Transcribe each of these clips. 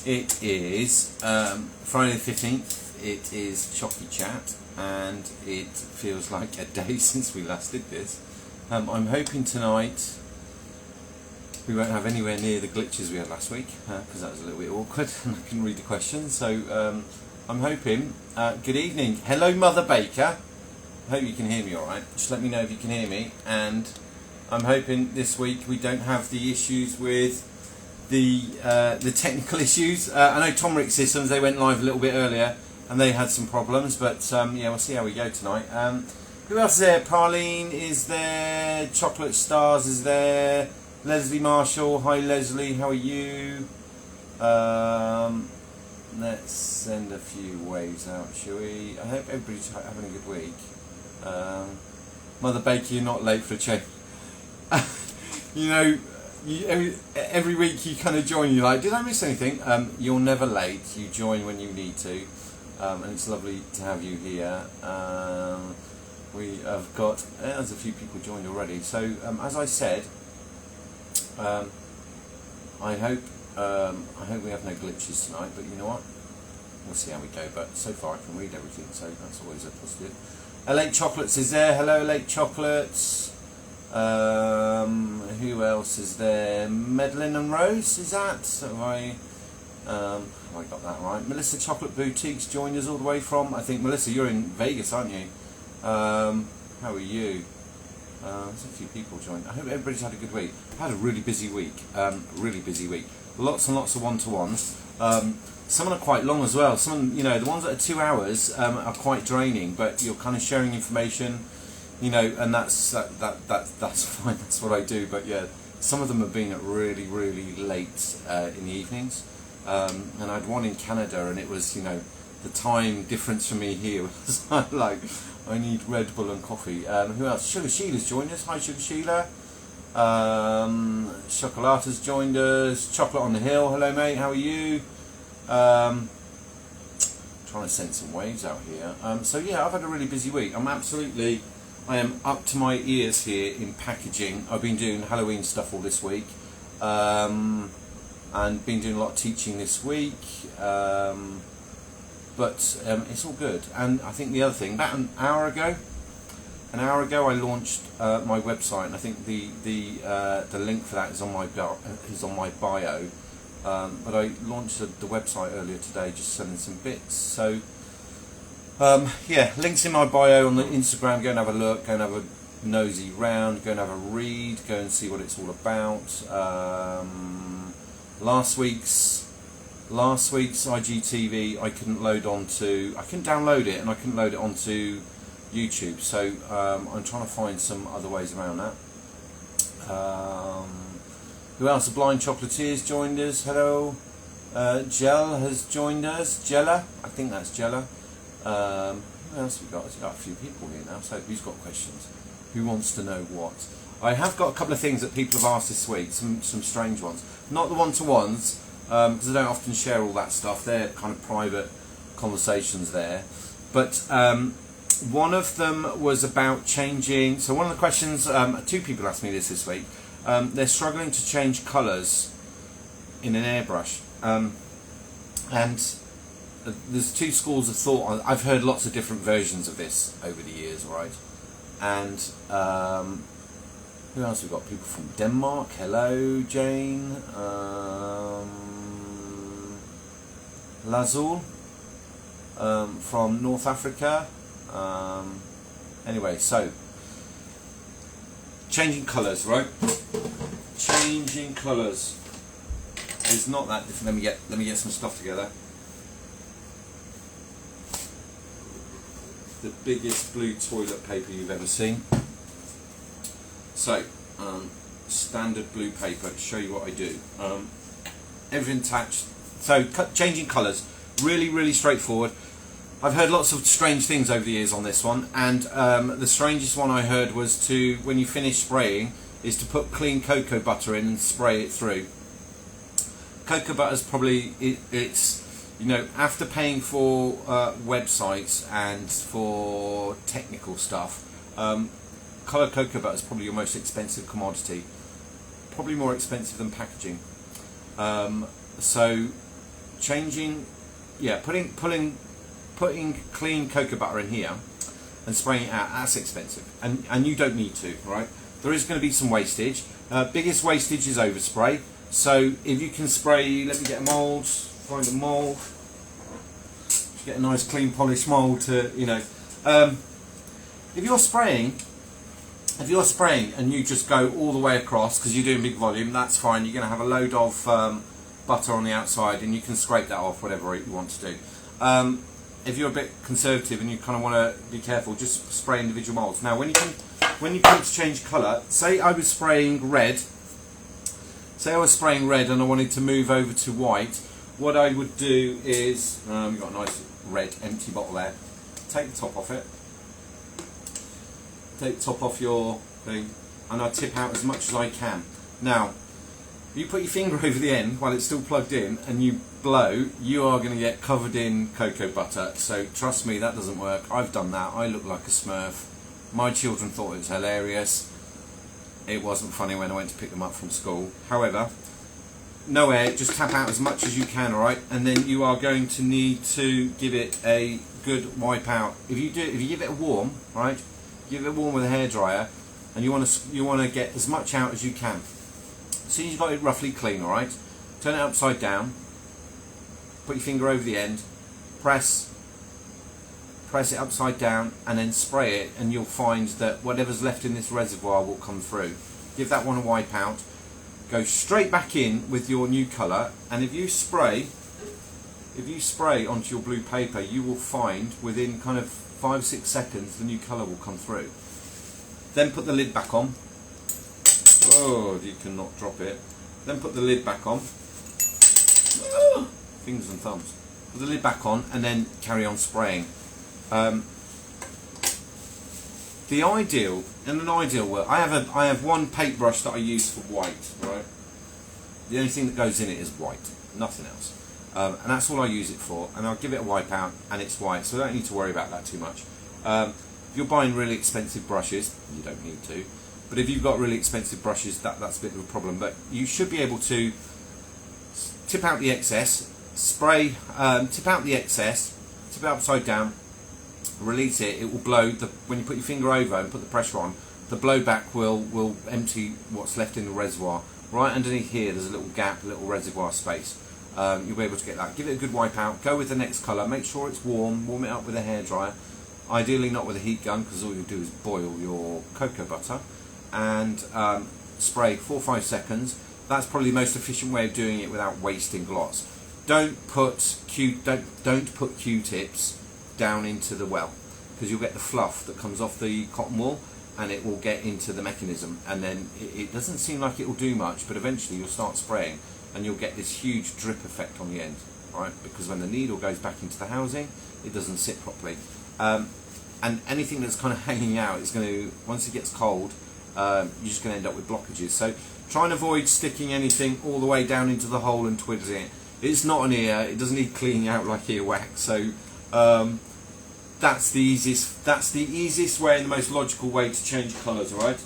It is Friday the 15th, it is Chocolate Chat, and it feels like a day since we last did this. I'm hoping tonight we won't have anywhere near the glitches we had last week, because that was a little bit awkward and I couldn't read the questions, so I'm hoping. Good evening, hello Mother Baker, I hope you can hear me alright, just let me know if you can hear me, and I'm hoping this week we don't have the issues with the technical issues. I know Tomric Systems, they went live a little bit earlier and they had some problems, but yeah, we'll see how we go tonight. Who else is there? Parlene is there, Chocolate Stars is there, Leslie Marshall, hi Leslie, how are you? Let's send a few waves out, shall we? I hope everybody's having a good week. Mother Baker, you're not late for a change. You know, every week you kind of join, you're like, did I miss anything? You're never late, you join when you need to, and it's lovely to have you here. We have got, there's a few people joined already, so as I said, I hope we have no glitches tonight, but you know what, we'll see how we go, but so far I can read everything, so that's always a positive. Late Chocolates is there, hello Late Chocolates. Who else is there? Medlin and Rose, is that? Have I got that right? Melissa Chocolate Boutiques joined us all the way from, I think, Melissa, you're in Vegas, aren't you? How are you? There's a few people joined. I hope everybody's had a good week. I had a really busy week, Lots and lots of one-to-ones. Some are quite long as well. Some, you know, the ones that are 2 hours are quite draining, but you're kind of sharing information, you know, and that's fine. That's what I do. But yeah, some of them have been at really late in the evenings, and I had one in Canada, and it was, you know, the time difference for me here was like, I need Red Bull and coffee. Who else? Sugar Sheila's joined us. Hi Sugar Sheila. Chocolata's joined us. Chocolate on the Hill. Hello mate, how are you? Trying to send some waves out here. So yeah, I've had a really busy week. I am up to my ears here in packaging. I've been doing Halloween stuff all this week, and been doing a lot of teaching this week, but it's all good. And I think the other thing, about an hour ago I launched my website, and I think the link for that is on my bio. But I launched the website earlier today, just selling some bits. So yeah, links in my bio on the Instagram. Go and have a look, go and have a nosy round, go and have a read, go and see what it's all about. Last week's IGTV I couldn't download it, and I couldn't load it onto YouTube, so I'm trying to find some other ways around that. Who else? The Blind Chocolatiers joined us. Hello. Jell has joined us. Jella, I think that's Jella. Who else have we got? We've got a few people here now, so who's got questions? Who wants to know what? I have got a couple of things that people have asked this week, some strange ones. Not the one-to-ones, because I don't often share all that stuff. They're kind of private conversations there. But one of them was about changing, so one of the questions, two people asked me this week, they're struggling to change colours in an airbrush, and there's two schools of thought. I've heard lots of different versions of this over the years, right? And who else we've got? People from Denmark. Hello, Jane. Lazul from North Africa. Anyway, so changing colours, right? Changing colours is not that different. Let me get some stuff together. The biggest blue toilet paper you've ever seen. So, standard blue paper. To show you what I do. Everything attached. So, changing colours, really straightforward. I've heard lots of strange things over the years on this one, and the strangest one I heard was when you finish spraying, is to put clean cocoa butter in and spray it through. Cocoa butter's probably, it's, you know, after paying for websites and for technical stuff, coloured cocoa butter is probably your most expensive commodity, probably more expensive than packaging. So putting clean cocoa butter in here and spraying it out, that's expensive, and you don't need to, right? There is going to be some wastage. Biggest wastage is overspray. So if you can spray, let me get a mould, find a mould, get a nice clean polished mould to, if you're spraying and you just go all the way across because you're doing big volume, that's fine. You're going to have a load of butter on the outside and you can scrape that off, whatever you want to do. If you're a bit conservative and you kind of want to be careful, just spray individual moulds. Now when you come to change colour, say I was spraying red and I wanted to move over to white, what I would do is, you've got a nice red empty bottle there, take the top off it, take the top off your thing, and I tip out as much as I can. Now, if you put your finger over the end while it's still plugged in and you blow, you are going to get covered in cocoa butter. So trust me, that doesn't work. I've done that. I look like a smurf. My children thought it was hilarious. It wasn't funny when I went to pick them up from school. However, no air, just tap out as much as you can, alright? And then you are going to need to give it a good wipe out. If you give it a warm, right? Give it a warm with a hairdryer, and you want to get as much out as you can. So you've got it roughly clean, alright? Turn it upside down, put your finger over the end, press it upside down, and then spray it, and you'll find that whatever's left in this reservoir will come through. Give that one a wipe out, go straight back in with your new colour, and if you spray onto your blue paper, you will find within kind of 5-6 seconds the new colour will come through. Then put the lid back on. Oh, you cannot drop it. Then put the lid back on. Fingers and thumbs. Put the lid back on and then carry on spraying. In an ideal world, I have one paintbrush that I use for white, right? The only thing that goes in it is white, nothing else. And that's all I use it for, and I'll give it a wipe out and it's white, so I don't need to worry about that too much. If you're buying really expensive brushes, you don't need to, but if you've got really expensive brushes, that's a bit of a problem. But you should be able to tip out the excess, spray, tip out the excess, tip it upside down, release it, it will blow. When you put your finger over and put the pressure on, the blowback will empty what's left in the reservoir. Right underneath here there's a little gap, a little reservoir space. You'll be able to get that. Give it a good wipe out, go with the next colour, make sure it's warm it up with a hairdryer, ideally not with a heat gun because all you do is boil your cocoa butter, and spray 4 or 5 seconds. That's probably the most efficient way of doing it without wasting gloss. Don't put Q-tips down into the well, because you'll get the fluff that comes off the cotton wool and it will get into the mechanism, and then it doesn't seem like it will do much, but eventually you'll start spraying and you'll get this huge drip effect on the end, right? Because when the needle goes back into the housing, it doesn't sit properly. And anything that's kind of hanging out is going to, once it gets cold, you're just going to end up with blockages. So try and avoid sticking anything all the way down into the hole and twiddling it. It's not an ear, it doesn't need cleaning out like earwax. So that's the easiest way and the most logical way to change colours, right?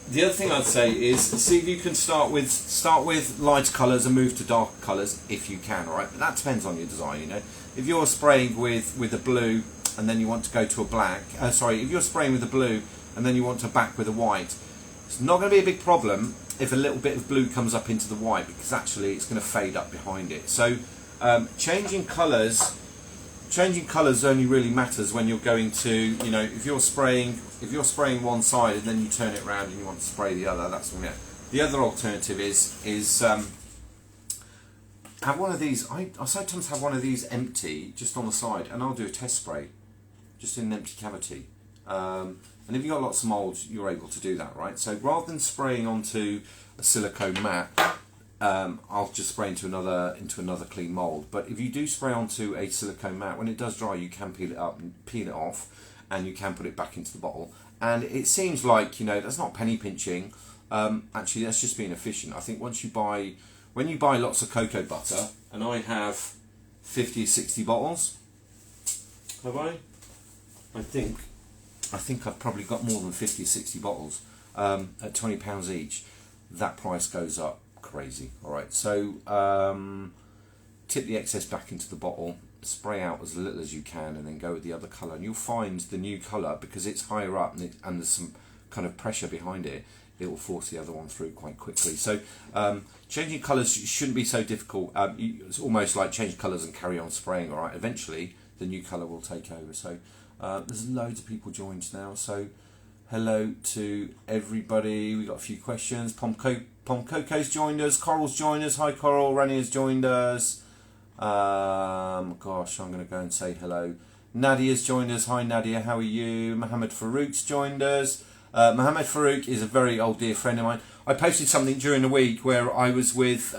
The other thing I'd say is see if you can start with light colours and move to dark colours if you can, alright? But that depends on your design, you know. If you're spraying with a blue and then you want to go to a black, if you're spraying with a blue and then you want to back with a white, it's not going to be a big problem if a little bit of blue comes up into the white, because actually it's going to fade up behind it. So changing colours only really matters when you're going to, you know, if you're spraying one side and then you turn it around and you want to spray the other, that's when the other alternative is have one of these. I sometimes have one of these empty just on the side, and I'll do a test spray just in an empty cavity. And if you've got lots of moulds, you're able to do that, right? So rather than spraying onto a silicone mat, I'll just spray into another clean mould. But if you do spray onto a silicone mat, when it does dry, you can peel it up and peel it off, and you can put it back into the bottle. And it seems like, you know, that's not penny pinching. Actually, that's just being efficient. I think when you buy lots of cocoa butter, and I have 50 or 60 bottles, have I? I think I've probably got more than 50 or 60 bottles at £20 each. That price goes up crazy. All right, so tip the excess back into the bottle, spray out as little as you can, and then go with the other colour. And you'll find the new colour, because it's higher up and there's some kind of pressure behind it, it will force the other one through quite quickly. So changing colours shouldn't be so difficult. It's almost like change colours and carry on spraying. All right, eventually the new colour will take over. So there's loads of people joined now. So hello to everybody. We got a few questions. Pomcoco's joined us. Coral's joined us. Hi Coral. Rania's joined us. Gosh, I'm going to go and say hello. Nadia's joined us. Hi Nadia, how are you? Mohammed Farouk's joined us. Mohammed Farouk is a very old dear friend of mine. I posted something during the week where I was with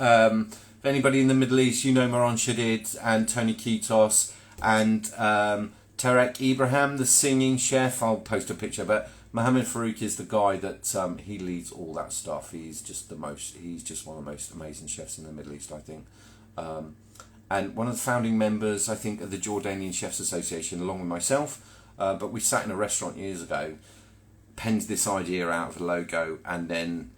anybody in the Middle East, you know, Maran Shadid and Tony Kitos and Tarek Ibrahim, the singing chef. I'll post a picture, but Mohammed Farouk is the guy that he leads all that stuff. He's just one of the most amazing chefs in the Middle East, I think. And one of the founding members, I think, of the Jordanian Chefs Association, along with myself. But we sat in a restaurant years ago, penned this idea out of the logo, and then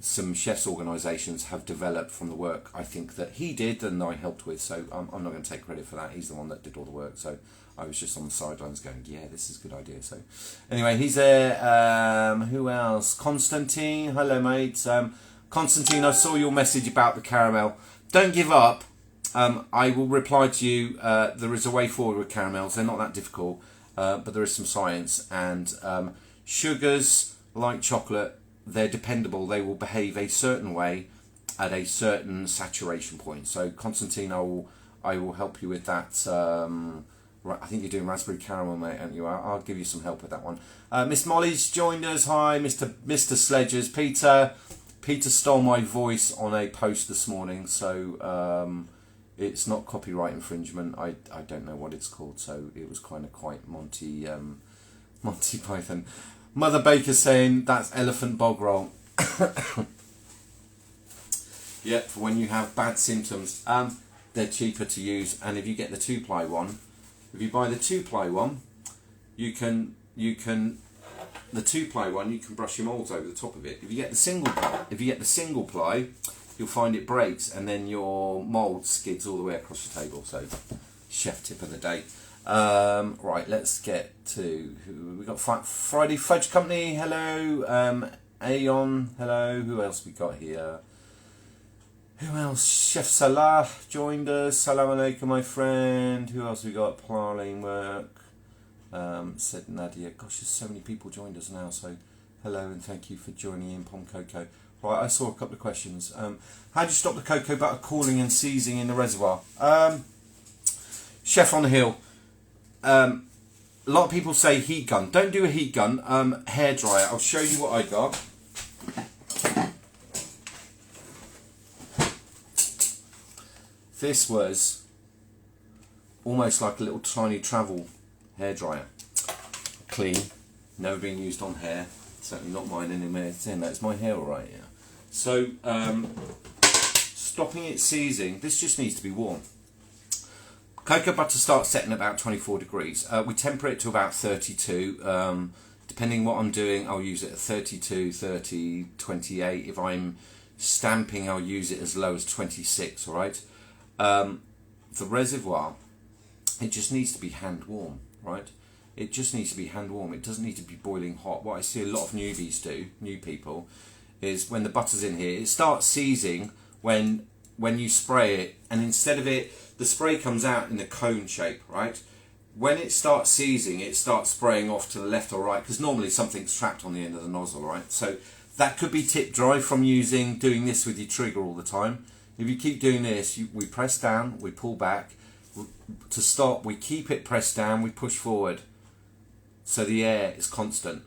some chefs organisations have developed from the work I think that he did and I helped with. So I'm not going to take credit for that. He's the one that did all the work. So I was just on the sidelines going, yeah, this is a good idea. So anyway, he's there. Who else? Constantine. Hello, mate. Constantine, I saw your message about the caramel. Don't give up. I will reply to you. There is a way forward with caramels. They're not that difficult, but there is some science. And sugars, like chocolate, they're dependable. They will behave a certain way at a certain saturation point. So Constantine, I will help you with that. I think you're doing raspberry caramel, mate, aren't you? I'll give you some help with that one. Miss Molly's joined us. Hi, Mr. Sledgers. Peter stole my voice on a post this morning, so it's not copyright infringement. I don't know what it's called, so it was kind of quite Monty Python. Mother Baker saying that's elephant bog roll. Yep, for when you have bad symptoms. They're cheaper to use, and if you get the 2-ply one, if you buy the 2-ply one, you can the 2-ply one you can brush your moulds over the top of it. If you get the single ply, you'll find it breaks, and then your mould skids all the way across the table. So, chef tip of the day. Right, let's get to we got Friday Fudge Company. Hello, Aeon. Hello. Who else we got here? Who else? Chef Salah joined us. Salam alaikum, my friend. Who else we got? Plaling work. Said Nadia. Gosh, there's so many people joined us now. So, hello and thank you for joining in, Pom Coco. Right, I saw a couple of questions. How do you stop the cocoa butter cooling and seizing in the reservoir? Chef on the Hill. A lot of people say heat gun. Don't do a heat gun. Hairdryer. I'll show you what I got. This was almost like a little tiny travel hairdryer. Clean. Never been used on hair. Certainly not mine anymore. That's my hair, all right. Yeah. So, stopping it seizing. This just needs to be warm. Cocoa butter starts setting at about 24 degrees. We temper it to about 32. Depending what I'm doing, I'll use it at 32, 30, 28. If I'm stamping, I'll use it as low as 26, all right? The reservoir, it just needs to be hand warm, right? It just needs to be hand warm. It doesn't need to be boiling hot. What I see a lot of newbies do, new people, is when the butter's in here, it starts seizing when you spray it, and instead of it, the spray comes out in a cone shape, right? When it starts seizing, it starts spraying off to the left or right, because normally something's trapped on the end of the nozzle, right? So that could be tip dry from doing this with your trigger all the time. If you keep doing this, we press down, we pull back. To stop, we keep it pressed down, we push forward. So the air is constant.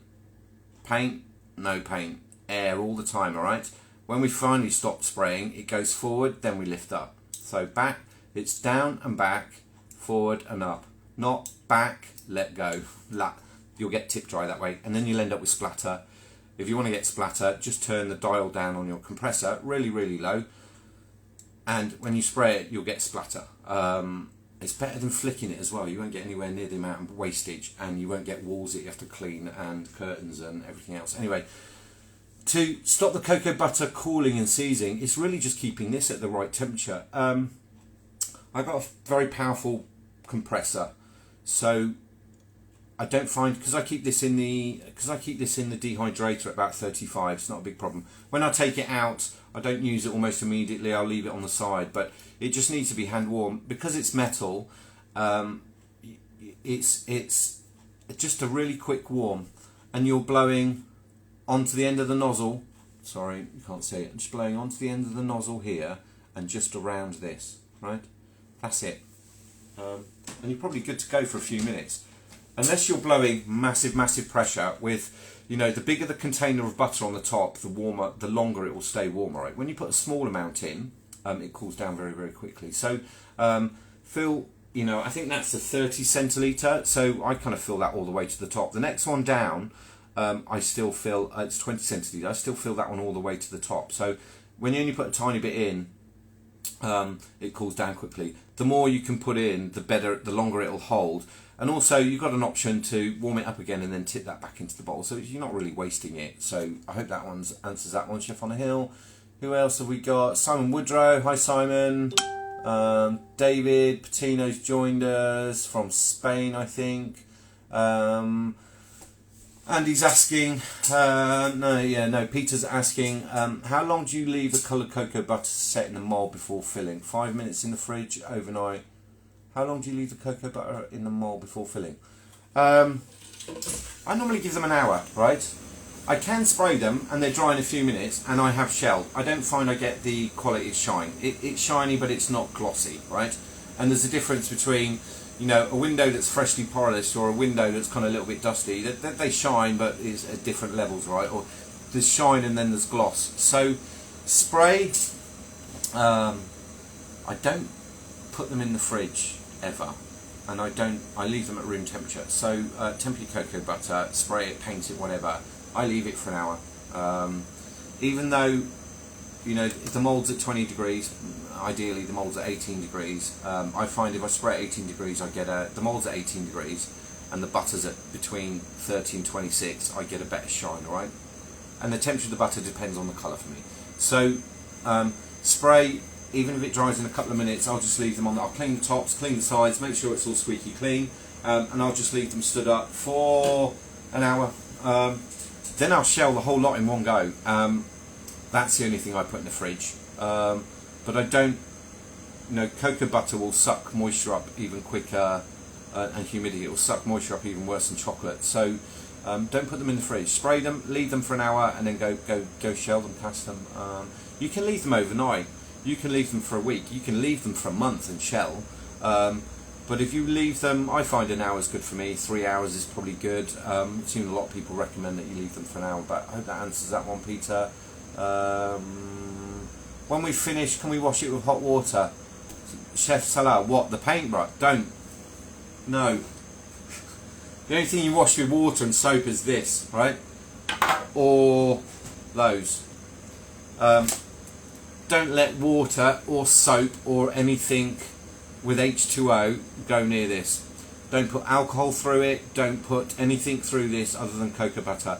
Paint, no paint. Air all the time, all right? When we finally stop spraying, it goes forward, then we lift up. So back, it's down and back, forward and up. Not back, let go. You'll get tip dry that way, and then you'll end up with splatter. If you want to get splatter, just turn the dial down on your compressor, really, really low. And when you spray it, you'll get splatter. It's better than flicking it as well. You won't get anywhere near the amount of wastage, and you won't get walls that you have to clean and curtains and everything else. Anyway, to stop the cocoa butter cooling and seizing, it's really just keeping this at the right temperature. I've got a very powerful compressor, so I don't find, because I keep this in the dehydrator at about 35. It's not a big problem. When I take it out, I don't use it almost immediately. I'll leave it on the side, but it just needs to be hand warm because it's metal. It's just a really quick warm, and you're blowing onto the end of the nozzle. Sorry, you can't see it. I'm just blowing onto the end of the nozzle here and just around this, right? That's it. And you're probably good to go for a few minutes. Unless you're blowing massive pressure with, you know, the bigger the container of butter on the top, the warmer, the longer it will stay warm, right? When you put a small amount in, it cools down very quickly. So fill, you know, I think that's a 30 centilitre, so I kind of fill that all the way to the top. The next one down, I still fill, it's 20 centilitres, I still fill that one all the way to the top. So when you only put a tiny bit in, it cools down quickly. The more you can put in, the better, the longer it'll hold. And also you've got an option to warm it up again and then tip that back into the bottle, so you're not really wasting it. So I hope that one answers that one. Chef on a Hill. Who else have we got? Simon Woodrow. Hi Simon. David Patino's joined us from Spain, I think. Andy's asking, Peter's asking, how long do you leave a coloured cocoa butter set in the mould before filling? 5 minutes in the fridge, overnight. How long do you leave the cocoa butter in the mould before filling? I normally give them an hour, right? I can spray them and they're dry in a few minutes, and I have shelled. I don't find I get the quality shine. It's shiny, but it's not glossy, right? And there's a difference between, you know, a window that's freshly polished or a window that's kind of a little bit dusty. They shine, but is at different levels, right? Or there's shine and then there's gloss. So spray, I don't put them in the fridge ever, and I leave them at room temperature. So temper your cocoa butter, spray it, paint it, whatever. I leave it for an hour. Even though, you know, if the mould's at 20 degrees, ideally the mould's at 18 degrees. I find if I spray at 18 degrees, I get the mould's at 18 degrees and the butter's at between 30 and 26, I get a better shine, alright? And the temperature of the butter depends on the colour for me. So spray, even if it dries in a couple of minutes, I'll just leave them on. I'll clean the tops, clean the sides, make sure it's all squeaky clean, and I'll just leave them stood up for an hour. Then I'll shell the whole lot in one go. That's the only thing I put in the fridge. But I don't, you know, cocoa butter will suck moisture up even quicker, and humidity, it will suck moisture up even worse than chocolate. So don't put them in the fridge. Spray them, leave them for an hour, and then go shell them, cast them. You can leave them overnight. You can leave them for a week. You can leave them for a month and shell. But if you leave them, I find an hour is good for me. 3 hours is probably good. I've seen a lot of people recommend that you leave them for an hour, but I hope that answers that one, Peter. When we finish, can we wash it with hot water? Chef Salah, what? The paintbrush? Don't. No. The only thing you wash with water and soap is this, right? Or those. Don't let water or soap or anything with H2O go near this. Don't put alcohol through it. Don't put anything through this other than cocoa butter.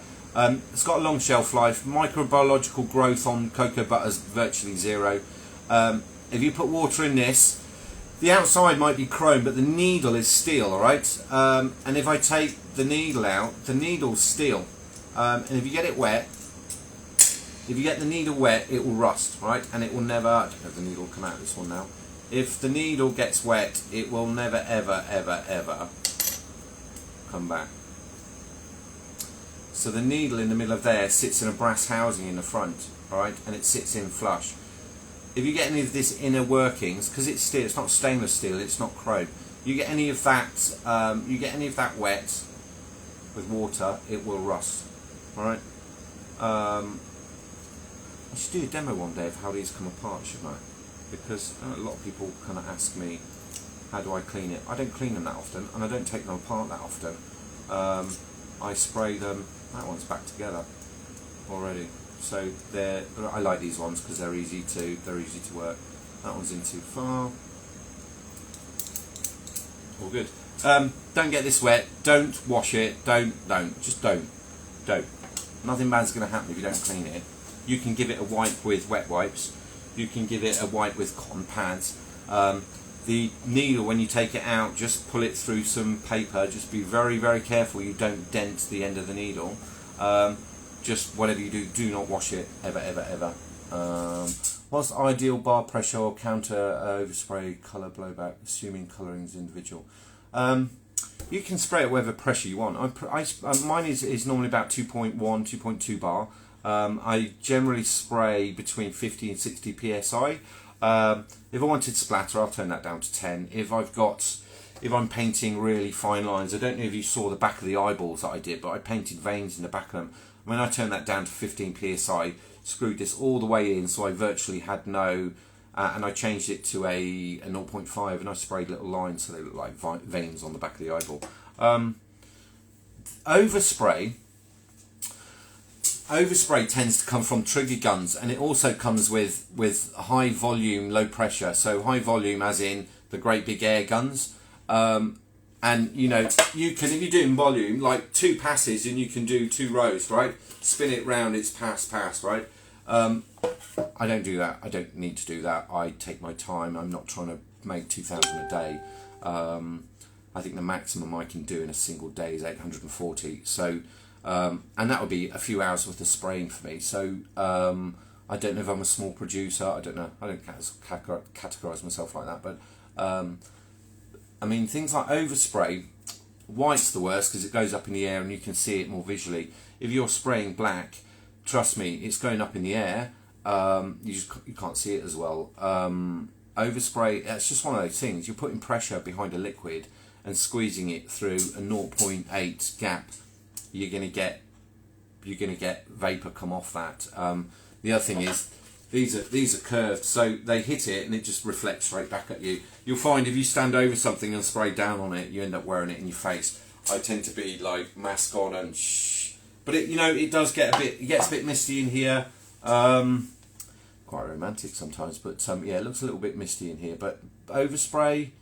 It's got a long shelf life. Microbiological growth on cocoa butter is virtually zero. If you put water in this, the outside might be chrome, but the needle is steel, alright? And if I take the needle out, the needle's steel. And if you get it wet, if you get the needle wet, it will rust, right? And it will never, I don't know if the needle will come out of this one now. If the needle gets wet, it will never, ever, ever, ever come back. So the needle in the middle of there sits in a brass housing in the front, alright? And it sits in flush. If you get any of this inner workings, because it's steel, it's not stainless steel, it's not chrome. You get any of that, wet with water, it will rust, alright? I should do a demo one day of how these come apart, shouldn't I? Because a lot of people kind of ask me, how do I clean it? I don't clean them that often, and I don't take them apart that often. I spray them. That one's back together already. So I like these ones because they're easy to work. That one's in too far. All good. Don't get this wet. Don't wash it. Don't. Just don't. Nothing bad's going to happen if you don't clean it. You can give it a wipe with wet wipes. You can give it a wipe with cotton pads. The needle, when you take it out, just pull it through some paper. Just be very, very careful you don't dent the end of the needle. Just whatever you do, do not wash it ever, ever, ever. What's the ideal bar pressure or counter overspray colour blowback, assuming colouring is individual? You can spray it whatever pressure you want. Mine is normally about 2.1, 2.2 bar. I generally spray between 50 and 60 psi. If I wanted splatter, I'll turn that down to 10. If I'm painting really fine lines, I don't know if you saw the back of the eyeballs that I did, but I painted veins in the back of them. When I turned that down to 15 psi, screwed this all the way in, so I virtually had no, and I changed it to a 0.5, and I sprayed little lines so they look like veins on the back of the eyeball. Overspray tends to come from trigger guns, and it also comes with high volume, low pressure. So high volume as in the great big air guns. And you know, you can, if you're doing volume, like 2 passes, and you can do 2 rows, right? Spin it round, it's pass, right? I don't do that. I don't need to do that. I take my time. I'm not trying to make 2,000 a day. I think the maximum I can do in a single day is 840. So, and that would be a few hours worth of spraying for me. So, I don't know if I'm a small producer. I don't know. I don't categorise myself like that. But, I mean, things like overspray, white's the worst because it goes up in the air and you can see it more visually. If you're spraying black, trust me, it's going up in the air. You can't see it as well. Overspray, it's just one of those things. You're putting pressure behind a liquid and squeezing it through a 0.8 gap. You're gonna get vapor come off that. The other thing is these are curved, so they hit it and it just reflects straight back at you. You'll find if you stand over something and spray down on it, you end up wearing it in your face. I tend to be like mask on and shh, but it does get it gets a bit misty in here. Quite romantic sometimes, but yeah, it looks a little bit misty in here. But overspray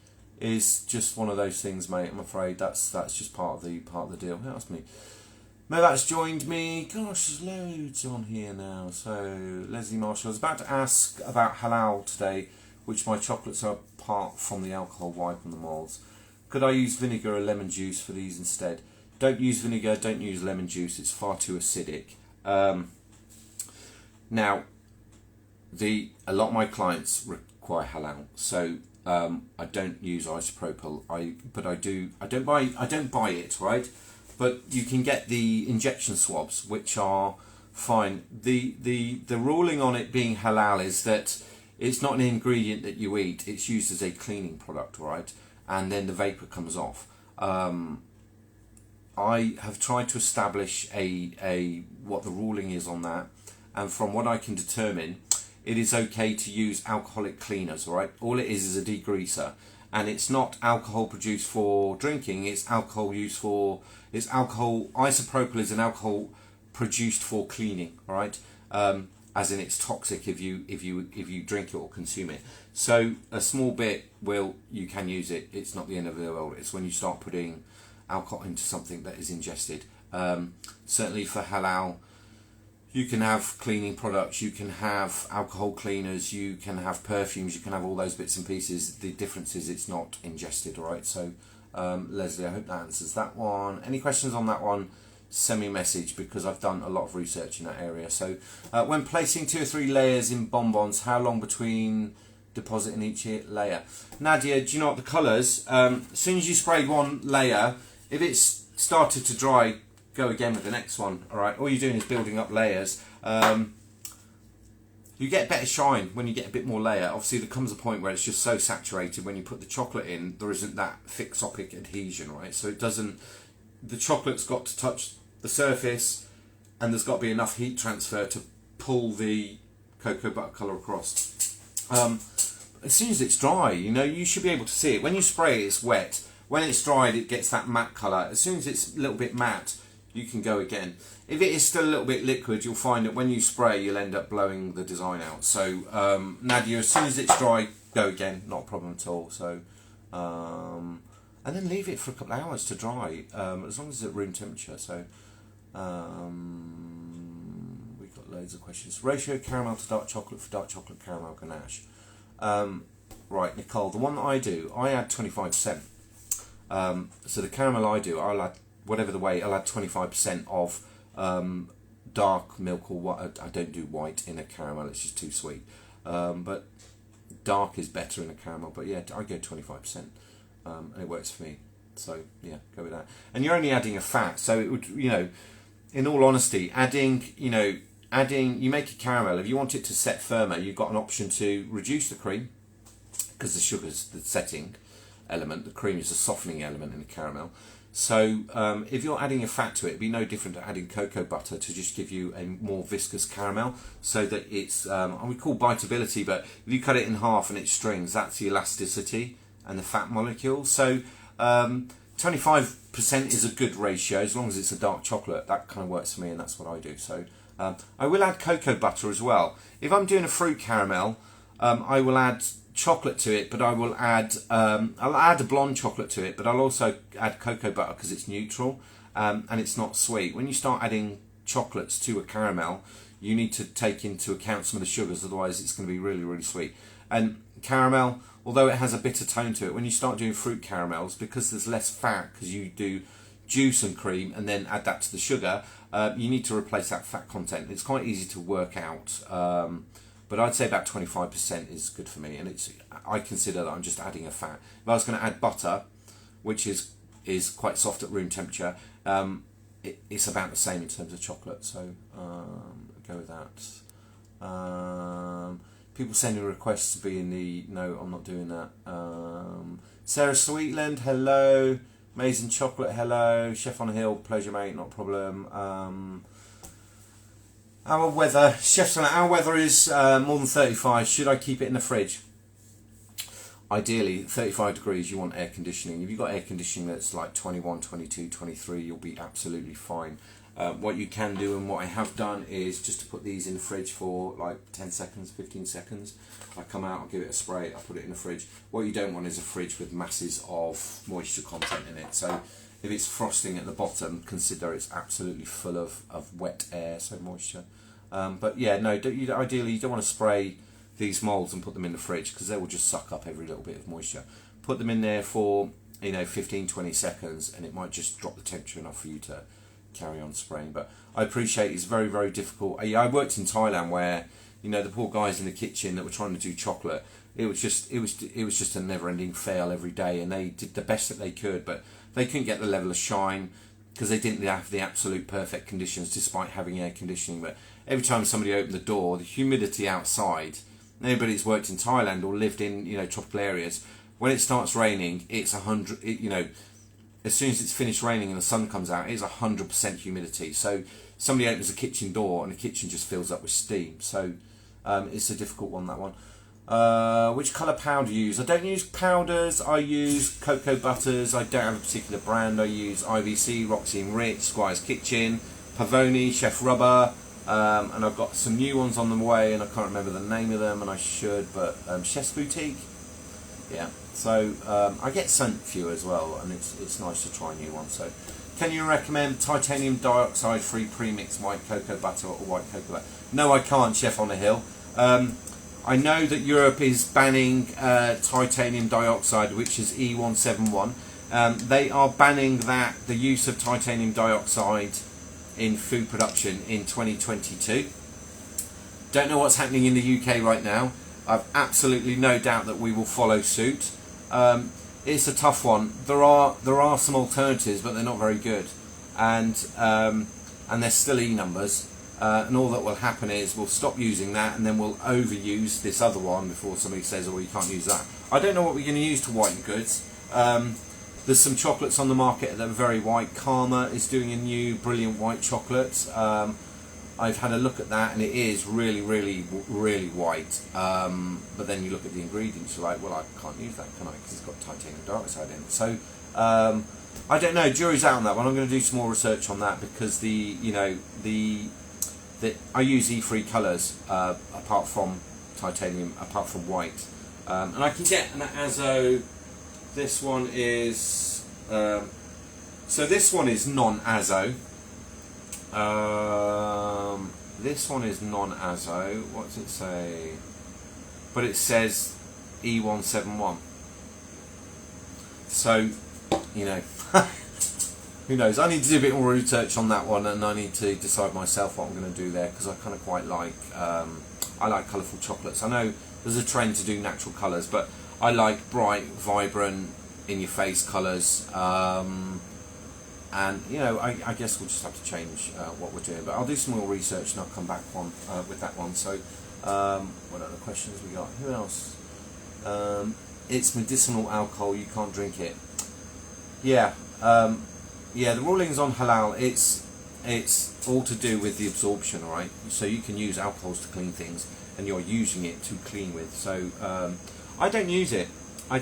is just one of those things, mate. I'm afraid that's just part of the deal. Who else me? No, that's joined me. Gosh, there's loads on here now. So Leslie Marshall, I was about to ask about halal today, which my chocolates are apart from the alcohol wipe on the molds. Could I use vinegar or lemon juice for these instead? Don't use vinegar. Don't use lemon juice. It's far too acidic. Now, a lot of my clients require halal, so I don't use isopropyl. I don't buy it, right? But you can get the injection swabs, which are fine. The ruling on it being halal is that it's not an ingredient that you eat. It's used as a cleaning product, right? And then the vapor comes off. I have tried to establish what the ruling is on that, and from what I can determine, it is okay to use alcoholic cleaners, right? All it is a degreaser, and it's not alcohol produced for drinking. It's alcohol isopropyl is an alcohol produced for cleaning, right? As in it's toxic if you drink it or consume it. So a small bit you can use it. It's not the end of the world. It's when you start putting alcohol into something that is ingested. Certainly for halal, you can have cleaning products, you can have alcohol cleaners, you can have perfumes, you can have all those bits and pieces. The difference is it's not ingested, all right? So, Leslie, I hope that answers that one. Any questions on that one, send me a message because I've done a lot of research in that area. So, when placing 2 or 3 layers in bonbons, how long between depositing each layer? Nadia, do you know what the colours? As soon as you sprayed one layer, if it's started to dry, go again with the next one. All right, all you're doing is building up layers. You get better shine when you get a bit more layer. Obviously there comes a point where it's just so saturated when you put the chocolate in, there isn't that thixopic adhesion, right? So the chocolate's got to touch the surface and there's got to be enough heat transfer to pull the cocoa butter colour across. As soon as it's dry, you should be able to see it. When you spray it, it's wet. When it's dried, it gets that matte colour. As soon as it's a little bit matte, you can go again. If it is still a little bit liquid, you'll find that when you spray, you'll end up blowing the design out. So, Nadia, as soon as it's dry, go again. Not a problem at all. So, and then leave it for a couple of hours to dry, as long as it's at room temperature. So, we've got loads of questions. Ratio caramel to dark chocolate for dark chocolate caramel ganache. right, Nicole, the one that I do, I add 25%. So the caramel I do, I'll add, whatever the way, I'll add 25% of dark milk or white. I don't do white in a caramel, it's just too sweet. But dark is better in a caramel, but yeah, I go 25%, and it works for me. So yeah, go with that. And you're only adding a fat, so it would, you know, in all honesty, adding, you make a caramel. If you want it to set firmer, you've got an option to reduce the cream, because the sugar's the setting element, the cream is a softening element in a caramel. So if you're adding a fat to it, it'd be no different to adding cocoa butter to just give you a more viscous caramel, so that it's, we call biteability, but if you cut it in half and it strings, that's the elasticity and the fat molecule. So 25% is a good ratio, as long as it's a dark chocolate. That kind of works for me, and that's what I do. So I will add cocoa butter as well. If I'm doing a fruit caramel, I will add chocolate to it, but I will add, I'll add a blonde chocolate to it, but I'll also add cocoa butter because it's neutral, and it's not sweet. When you start adding chocolates to a caramel, you need to take into account some of the sugars, otherwise it's going to be really, really sweet. And caramel, although it has a bitter tone to it, when you start doing fruit caramels, because there's less fat, because you do juice and cream and then add that to the sugar, you need to replace that fat content. It's quite easy to work out, but I'd say about 25% is good for me, and I consider that I'm just adding a fat. If I was going to add butter, which is quite soft at room temperature, it's about the same in terms of chocolate, so go with that. People sending requests to be in the... No, I'm not doing that. Sarah Sweetland, hello. Amazing Chocolate, hello. Chef on a Hill, pleasure mate, not a problem. Our weather, Chef's on our weather is more than 35. Should I keep it in the fridge? Ideally, 35 degrees, you want air conditioning. If you've got air conditioning that's like 21, 22, 23, you'll be absolutely fine. What you can do, and what I have done, is just to put these in the fridge for like 10 seconds, 15 seconds. I come out, I'll give it a spray, I put it in the fridge. What you don't want is a fridge with masses of moisture content in it. So if it's frosting at the bottom, consider it's absolutely full of wet air, so moisture. But yeah, no, ideally you don't want to spray these moulds and put them in the fridge, because they will just suck up every little bit of moisture. Put them in there for 15-20 seconds, and it might just drop the temperature enough for you to carry on spraying. But I appreciate it's very, very difficult. I worked in Thailand where the poor guys in the kitchen that were trying to do chocolate, it was just a never-ending fail every day, and they did the best that they could, but they couldn't get the level of shine because they didn't have the absolute perfect conditions despite having air conditioning. But every time somebody opened the door, the humidity outside, anybody that's worked in Thailand or lived in tropical areas, when it starts raining, it's 100. As soon as it's finished raining and the sun comes out, it's 100% humidity. So somebody opens the kitchen door and the kitchen just fills up with steam. So it's a difficult one, that one. Which colour powder do you use? I don't use powders. I use cocoa butters. I don't have a particular brand. I use IVC, Roxy and Rich, Squire's Kitchen, Pavoni, Chef Rubber, and I've got some new ones on the way, and I can't remember the name of them, and I should, but Chef's Boutique. Yeah, so I get sent a few as well, and it's nice to try new ones. So, can you recommend titanium dioxide free premixed white cocoa butter or white cocoa butter? No, I can't, Chef on the Hill. I know that Europe is banning titanium dioxide, which is E171. They are banning the use of titanium dioxide in food production in 2022. Don't know what's happening in the UK right now. I've absolutely no doubt that we will follow suit. It's a tough one. There are some alternatives, but they're not very good, and they're still E numbers. And all that will happen is we'll stop using that, and then we'll overuse this other one before somebody says, "Oh, you can't use that." I don't know what we're going to use to whiten goods. There's some chocolates on the market that are very white. Karma is doing a new brilliant white chocolate. I've had a look at that, and it is really, really, really white. But then you look at the ingredients, you're like, well, I can't use that, can I? Because it's got titanium dioxide in it. So I don't know. Jury's out on that one. I'm going to do some more research on that, because I use E-free colours apart from titanium, apart from white, and I can get an azo. This one is so this one is non-azo. This one is non-azo. What's it say? But it says E171. So, you know, who knows? I need to do a bit more research on that one, and I need to decide myself what I'm going to do there, because I kind of quite like, I like colourful chocolates. I know there's a trend to do natural colours, but I like bright, vibrant, in-your-face colours. And you know, I guess we'll just have to change what we're doing. But I'll do some more research and I'll come back with that one. So, what other questions we got? Who else? It's medicinal alcohol. You can't drink it. Yeah, yeah. The rulings on halal. It's all to do with the absorption, right? So you can use alcohols to clean things, and you're using it to clean with. So I don't use it. I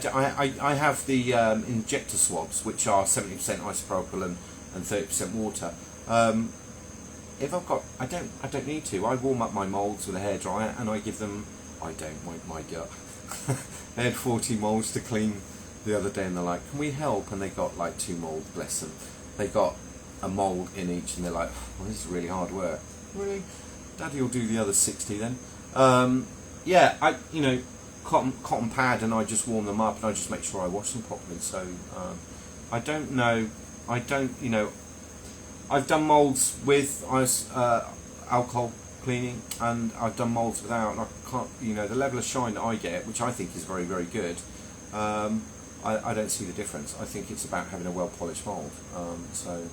have the injector swabs, which are 70% isopropyl and 30% water. If I've got, I don't need to. I warm up my moulds with a hairdryer, and I give them. I don't wipe my gut. They had 40 moulds to clean the other day, and they're like, "Can we help?" And they got like 2 moulds, bless them. They got a mould in each, and they're like, "Well, this is really hard work." Really, Daddy will do the other 60 then. Yeah, you know. Cotton pad, and I just warm them up, and I just make sure I wash them properly. So I don't know. You know, I've done moulds with alcohol cleaning, and I've done moulds without. And I can't. You know, the level of shine that I get, which I think is very, very good. I don't see the difference. I think it's about having a well polished mould. So.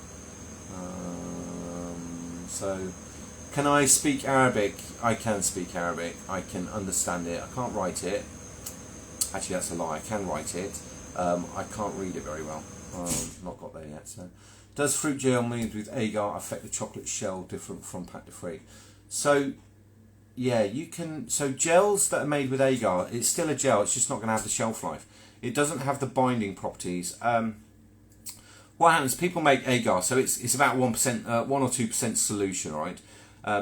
Can I speak Arabic? I can speak Arabic. I can understand it. I can't write it. Actually, that's a lie. I can write it. I can't read it very well. Not got there yet. So, does fruit gel made with agar affect the chocolate shell different from pâte de fruit? So, yeah, you can. So gels that are made with agar, it's still a gel. It's just not going to have the shelf life. It doesn't have the binding properties. What happens? People make agar, so it's about 1%, 1 or 2% solution, right?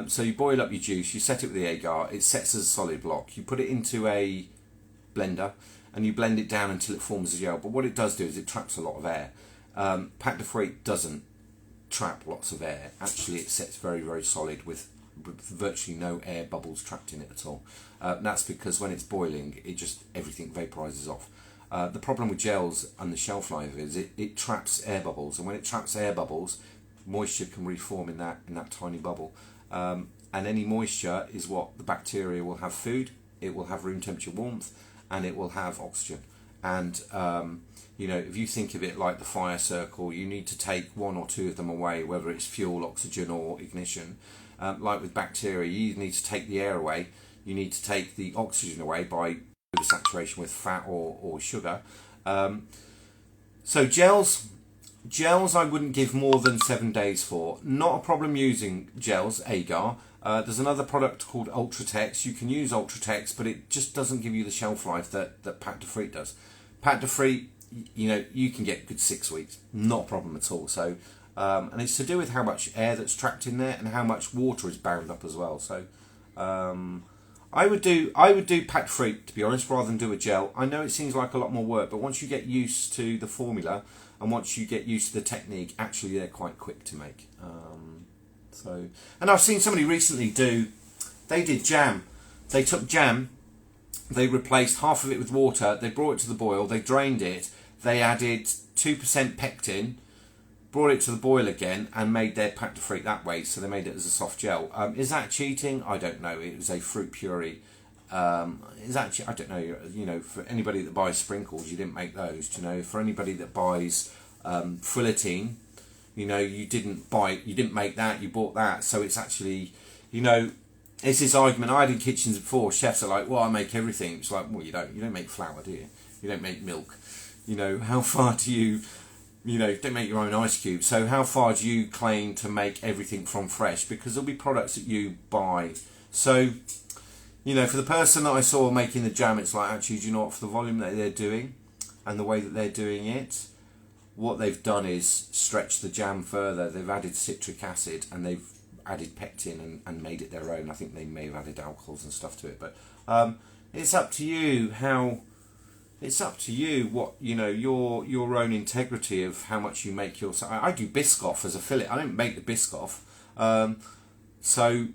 So you boil up your juice, you set it with the agar, it sets as a solid block. You put it into a blender and you blend it down until it forms a gel. But what it does do is it traps a lot of air. Pâte de fruit doesn't trap lots of air. Actually, it sets very, very solid with virtually no air bubbles trapped in it at all. That's because when it's boiling, everything vaporizes off. The problem with gels and the shelf life is it traps air bubbles, and when it traps air bubbles, moisture can reform in that tiny bubble. And any moisture is what the bacteria will have food, it will have room temperature warmth, and it will have oxygen. And you know, if you think of it like the fire circle, you need to take 1 or 2 of them away, whether it's fuel, oxygen, or ignition. Like with bacteria, you need to take the air away, you need to take the oxygen away by the saturation with fat or sugar. So Gels I wouldn't give more than 7 days for. Not a problem using gels, agar. There's another product called Ultratex. You can use Ultratex, but it just doesn't give you the shelf life that Pâte de fruit does. Pâte de fruit, you know, you can get good 6 weeks. Not a problem at all. So, and it's to do with how much air that's trapped in there and how much water is bound up as well. So, I would do Pâte de fruit, to be honest, rather than do a gel. I know it seems like a lot more work, but once you get used to the formula, and once you get used to the technique, actually they're quite quick to make. And I've seen somebody recently they did jam. They took jam, they replaced half of it with water, they brought it to the boil, they drained it, they added 2% pectin, brought it to the boil again, and made their pâte de fruit that way, so they made it as a soft gel. Is that cheating? I don't know. It was a fruit puree. Is actually, I don't know, you know, for anybody that buys sprinkles, you didn't make those, you know. For anybody that buys frillatine, you know, you didn't make that, you bought that. So it's actually, you know, it's this argument I had in kitchens before. Chefs are like, well, I make everything. It's like, well, you don't make flour, do you? You don't make milk. You know, how far do you don't make your own ice cubes. So how far do you claim to make everything from fresh? Because there'll be products that you buy. So, you know, for the person that I saw making the jam, it's like, actually, do you know what, for the volume that they're doing and the way that they're doing it, what they've done is stretch the jam further. They've added citric acid and they've added pectin and made it their own. I think they may have added alcohols and stuff to it, but it's up to you what, you know, your own integrity of how much you make your. I do Biscoff as a fillet. I don't make the Biscoff, so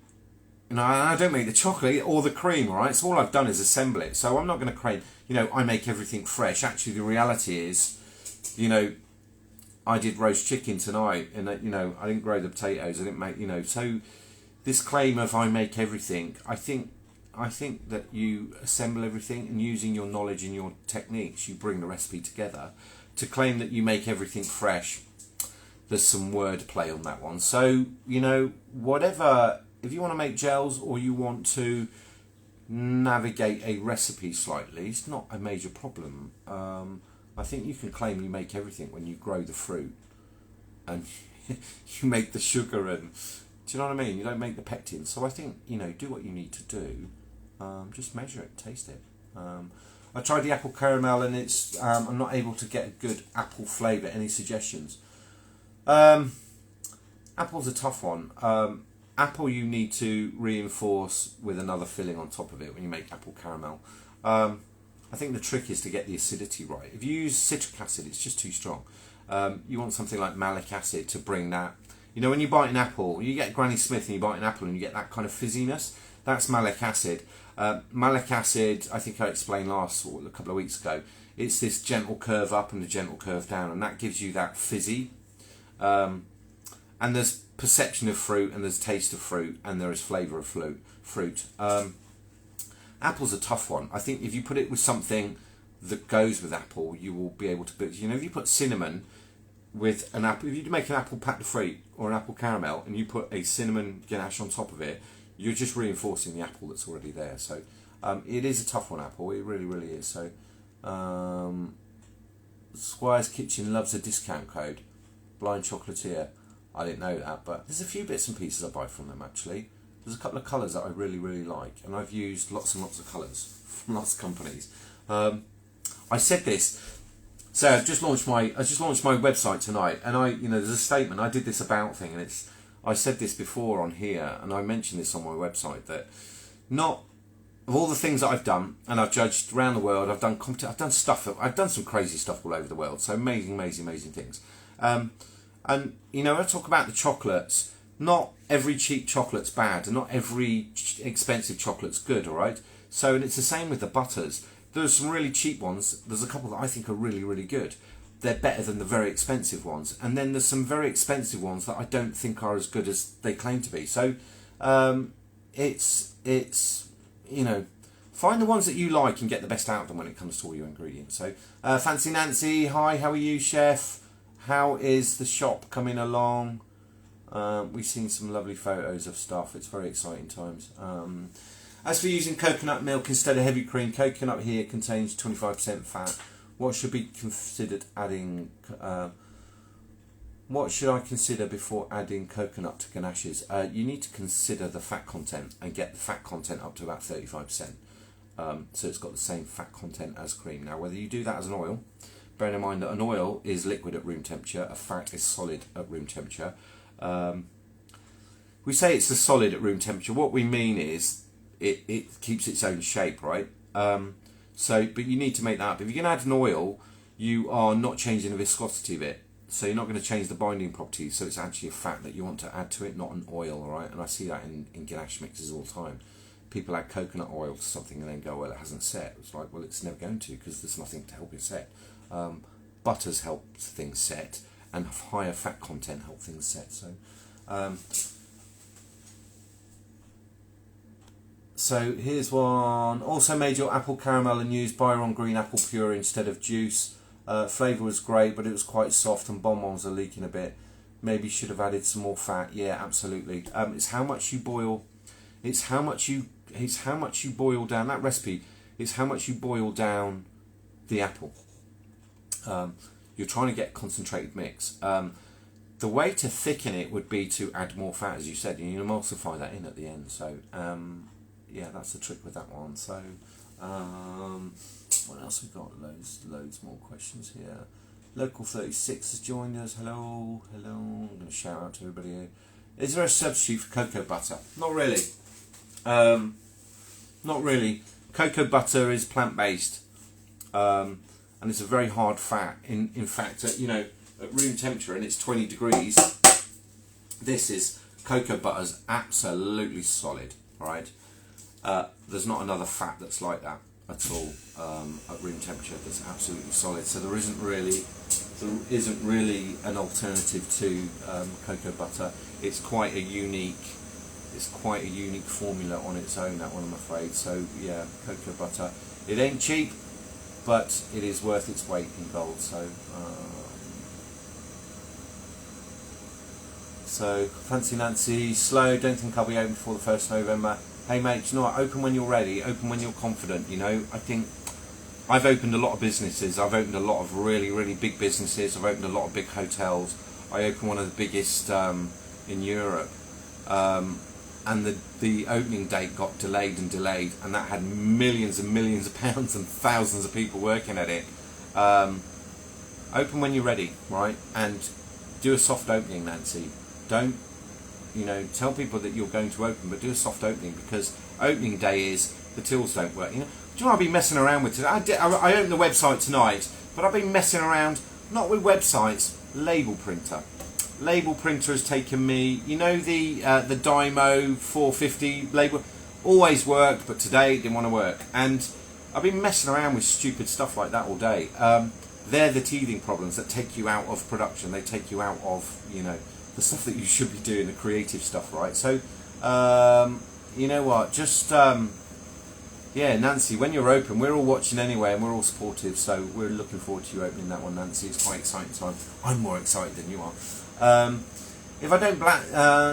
You know, I don't make the chocolate or the cream, all right? So all I've done is assemble it. So I'm not going to claim, you know, I make everything fresh. Actually, the reality is, you know, I did roast chicken tonight, and you know, I didn't grow the potatoes. I didn't make, you know, so this claim of I make everything, I think that you assemble everything, and using your knowledge and your techniques, you bring the recipe together. To claim that you make everything fresh, there's some wordplay on that one. So, you know, whatever, if you want to make gels or you want to navigate a recipe slightly, it's not a major problem. I think you can claim you make everything when you grow the fruit and you make the sugar, and do you know what I mean? You don't make the pectin. So I think, you know, do what you need to do. Just measure it, taste it. I tried the apple caramel, and it's I'm not able to get a good apple flavour. Any suggestions? Apple's a tough one. Apple you need to reinforce with another filling on top of it when you make apple caramel. I think the trick is to get the acidity right. If you use citric acid, it's just too strong. You want something like malic acid to bring that. You know, when you bite an apple, you get Granny Smith and you bite an apple and you get that kind of fizziness. That's malic acid. Malic acid, I think I explained a couple of weeks ago, it's this gentle curve up and a gentle curve down, and that gives you that fizzy. And there's perception of fruit, and there's taste of fruit, and there is flavour of fruit. Apple's a tough one. I think if you put it with something that goes with apple, you will be able to. You know, if you put cinnamon with an apple, if you make an apple pâte de fruit or an apple caramel, and you put a cinnamon ganache on top of it, you're just reinforcing the apple that's already there. So it is a tough one, apple. It really, really is. So Squire's Kitchen loves a discount code. Blind Chocolatier. I didn't know that, but there's a few bits and pieces I buy from them actually. There's a couple of colours that I really, really like, and I've used lots and lots of colours from lots of companies. I said this, so I just launched my website tonight, and you know, there's a statement. I did this about thing, and I said this before on here, and I mentioned this on my website, that not of all the things that I've done, and I've judged around the world, I've done some crazy stuff all over the world, so amazing things. And you know, I talk about the chocolates. Not every cheap chocolate's bad, and not every expensive chocolate's good, all right? So, and it's the same with the butters. There's some really cheap ones. There's a couple that I think are really, really good. They're better than the very expensive ones. And then there's some very expensive ones that I don't think are as good as they claim to be. So, it's you know, find the ones that you like and get the best out of them when it comes to all your ingredients. So, Fancy Nancy, hi, how are you, chef? How is the shop coming along? We've seen some lovely photos of stuff. It's very exciting times. As for using coconut milk instead of heavy cream, coconut here contains 25% fat. What should be considered adding? What should I consider before adding coconut to ganaches? You need to consider the fat content and get the fat content up to about 35%. So it's got the same fat content as cream. Now, whether you do that as an oil, bearing in mind that an oil is liquid at room temperature, a fat is solid at room temperature. We say it's a solid at room temperature. What we mean is it keeps its own shape, right? But you need to make that up. If you're going to add an oil, you are not changing the viscosity of it. So you're not going to change the binding properties. So it's actually a fat that you want to add to it, not an oil, all right? And I see that in Ganache mixes all the time. People add coconut oil to something and then go, well, it hasn't set. It's like, well, it's never going to, because there's nothing to help it set. Butters help things set, and higher fat content help things set. So here's one. Also made your apple caramel and used Byron green apple puree instead of juice. Flavour was great, but it was quite soft and bonbons are leaking a bit. Maybe should have added some more fat. Yeah, absolutely. It's how much you boil. It's how much you boil down that recipe. It's how much you boil down the apple. You're trying to get concentrated mix. The way to thicken it would be to add more fat, as you said, and you emulsify that in at the end. So yeah, that's the trick with that one. So what else we got? Loads more questions here. Local 36 has joined us. Hello. I'm going to shout out to everybody here. Is there a substitute for cocoa butter? Not really. Not really. Cocoa butter is plant-based. And it's a very hard fat. In fact, at room temperature, and it's 20 degrees, this is cocoa butter's absolutely solid. right? There's not another fat that's like that at all at room temperature. That's absolutely solid. So there isn't really an alternative to cocoa butter. It's quite a unique formula on its own, that one, I'm afraid. So yeah, cocoa butter. It ain't cheap, but it is worth its weight in gold. So fancy Nancy, slow, don't think I'll be open before the 1st November. Hey mate, you know what, open when you're ready, open when you're confident, you know. I think I've opened a lot of businesses. I've opened a lot of really, really big businesses. I've opened a lot of big hotels. I opened one of the biggest in Europe. And the opening date got delayed, and that had millions and millions of pounds and thousands of people working at it. Open when you're ready, right? And do a soft opening, Nancy. Don't, you know, tell people that you're going to open, but do a soft opening, because opening day is the tills don't work. You know, do you know what I've been messing around with today? I opened the website tonight, but I've been messing around, not with websites, label printer. Label printer has taken me, you know, the Dymo 450 label, always worked, but today it didn't want to work. And I've been messing around with stupid stuff like that all day. They're the teething problems that take you out of production. They take you out of, you know, the stuff that you should be doing, the creative stuff, right? So, you know what, just, yeah, Nancy, when you're open, we're all watching anyway, and we're all supportive, so we're looking forward to you opening that one, Nancy. It's quite exciting time. I'm more excited than you are. If I don't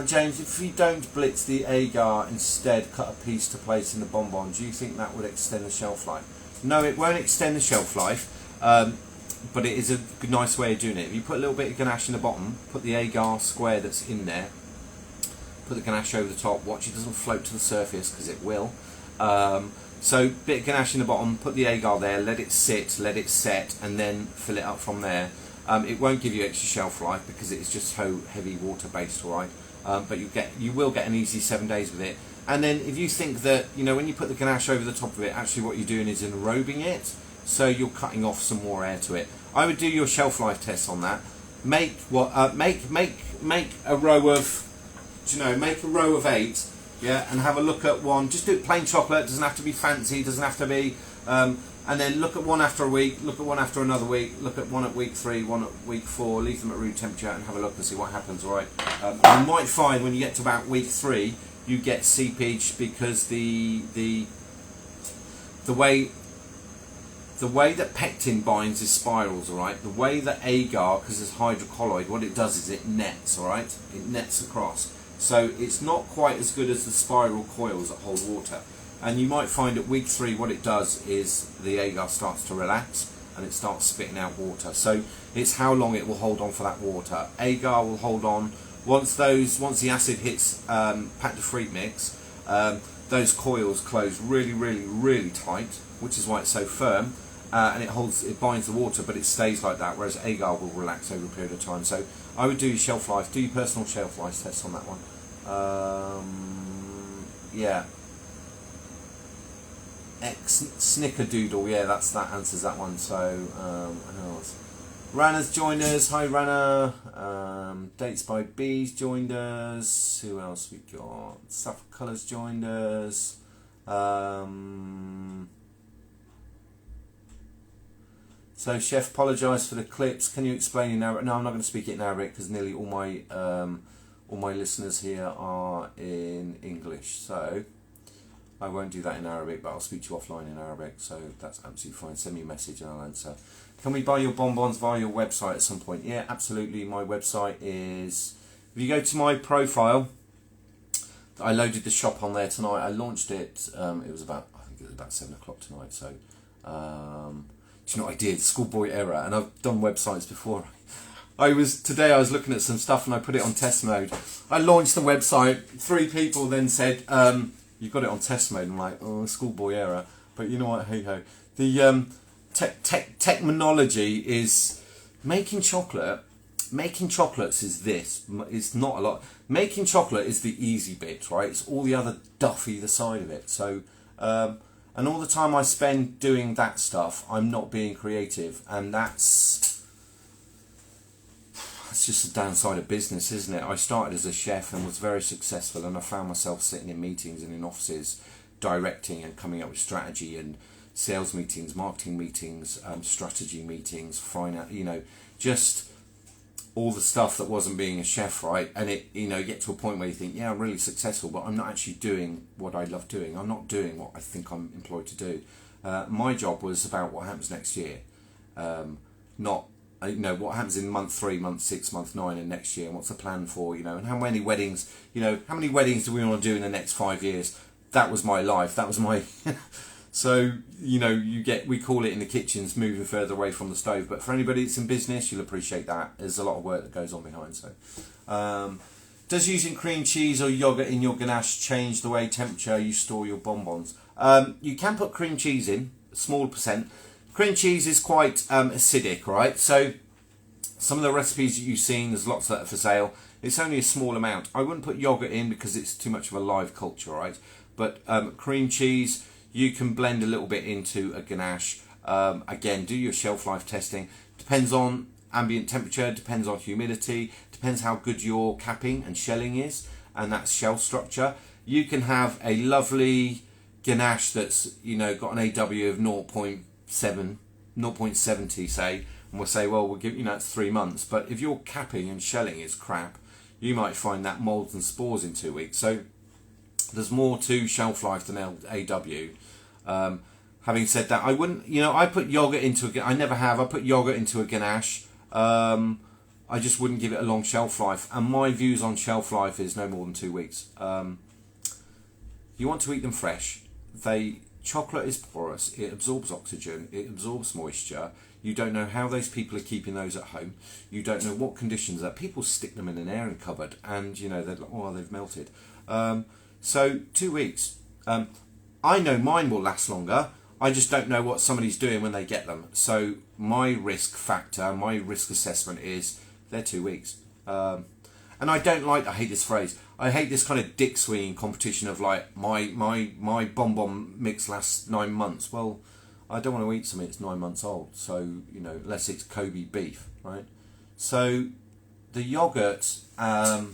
James, if you don't blitz the agar, instead cut a piece to place in the bonbon, do you think that would extend the shelf life? No, it won't extend the shelf life, but it is a nice way of doing it. If you put a little bit of ganache in the bottom, put the agar square that's in there, put the ganache over the top, watch it doesn't float to the surface, because it will. So bit of ganache in the bottom, put the agar there, let it sit, let it set, and then fill it up from there. It won't give you extra shelf life because it's just so heavy water based, alright. But you will get an easy 7 days with it. And then if you think that, you know, when you put the ganache over the top of it, actually what you're doing is enrobing it, so you're cutting off some more air to it. I would do your shelf life test on that. Make a row of, you know, make a row of 8, yeah, and have a look at one. Just do it plain chocolate. Doesn't have to be fancy. Doesn't have to be. And then look at one after a week, look at one after another week, look at one at week 3, one at week 4, leave them at room temperature and have a look and see what happens, alright? You might find when you get to about week 3, you get seepage, because the way that pectin binds is spirals, alright? The way that agar, because it's hydrocolloid, what it does is it nets, alright? It nets across. So it's not quite as good as the spiral coils that hold water. And you might find at week 3 what it does is the agar starts to relax and it starts spitting out water. So it's how long it will hold on for that water. Agar will hold on once the acid hits pat de frite mix. Those coils close really, really, really tight, which is why it's so firm, and it binds the water, but it stays like that. Whereas agar will relax over a period of time. So I would do your shelf life, do your personal shelf life test on that one. Yeah. Snickerdoodle, yeah, that answers that one. So, who else? Rana's joined us. Hi, Rana. Dates by Bees joined us. Who else we got? Suffolk Colours joined us. So, Chef, apologise for the clips. Can you explain in Arabic? No, I'm not going to speak it in Arabic because nearly all my listeners here are in English. So I won't do that in Arabic, but I'll speak to you offline in Arabic, so that's absolutely fine. Send me a message and I'll answer. Can we buy your bonbons via your website at some point? Yeah, absolutely. My website is, if you go to my profile, I loaded the shop on there tonight. I launched it, I think it was about 7 o'clock tonight, so, do you know what I did? Schoolboy error, and I've done websites before. Today I was looking at some stuff and I put it on test mode. I launched the website, 3 people then said, you've got it on test mode. I'm like, oh, schoolboy error. But you know what, hey ho. The technology is making chocolate. Making chocolates is this. It's not a lot. Making chocolate is the easy bit, right? It's all the other duff either side of it. So, and all the time I spend doing that stuff, I'm not being creative. And that's it's just a downside of business, isn't it? I started as a chef and was very successful, and I found myself sitting in meetings and in offices directing and coming up with strategy and sales meetings, marketing meetings, strategy meetings, finance, just all the stuff that wasn't being a chef, right? And it, get to a point where you think, yeah, I'm really successful, but I'm not actually doing what I love doing. I'm not doing what I think I'm employed to do. My job was about what happens next year, not what happens in month 3, month 6, month 9, and next year, and what's the plan for, and how many weddings, how many weddings do we want to do in the next 5 years? That was my life. That was my. So we call it in the kitchens moving further away from the stove. But for anybody that's in business, you'll appreciate that. There's a lot of work that goes on behind. So, does using cream cheese or yogurt in your ganache change the way temperature you store your bonbons? You can put cream cheese in, a small percent. Cream cheese is quite acidic, right? So some of the recipes that you've seen, there's lots that are for sale. It's only a small amount. I wouldn't put yogurt in because it's too much of a live culture, right? But cream cheese, you can blend a little bit into a ganache. Again, do your shelf life testing. Depends on ambient temperature, depends on humidity, depends how good your capping and shelling is, and that's shell structure. You can have a lovely ganache that's got an AW of 0.70, say, and we'll say, well, we'll give it's 3 months. But if your capping and shelling is crap, you might find that molds and spores in 2 weeks. So there's more to shelf life than AW. Having said that, I wouldn't, I put yogurt into I never have. I put yogurt into a ganache. I just wouldn't give it a long shelf life. And my views on shelf life is no more than 2 weeks. You want to eat them fresh. Chocolate is porous. It absorbs oxygen. It absorbs moisture. You don't know how those people are keeping those at home. You don't know what conditions that people stick them in an airing cupboard, and they're like, oh, they've melted. So 2 weeks. I know mine will last longer. I just don't know what somebody's doing when they get them. So my risk factor, my risk assessment is they're 2 weeks. And I hate this phrase. I hate this kind of dick swinging competition of like my bonbon mix lasts 9 months. Well, I don't want to eat something that's 9 months old. So unless it's Kobe beef, right? So the yogurt and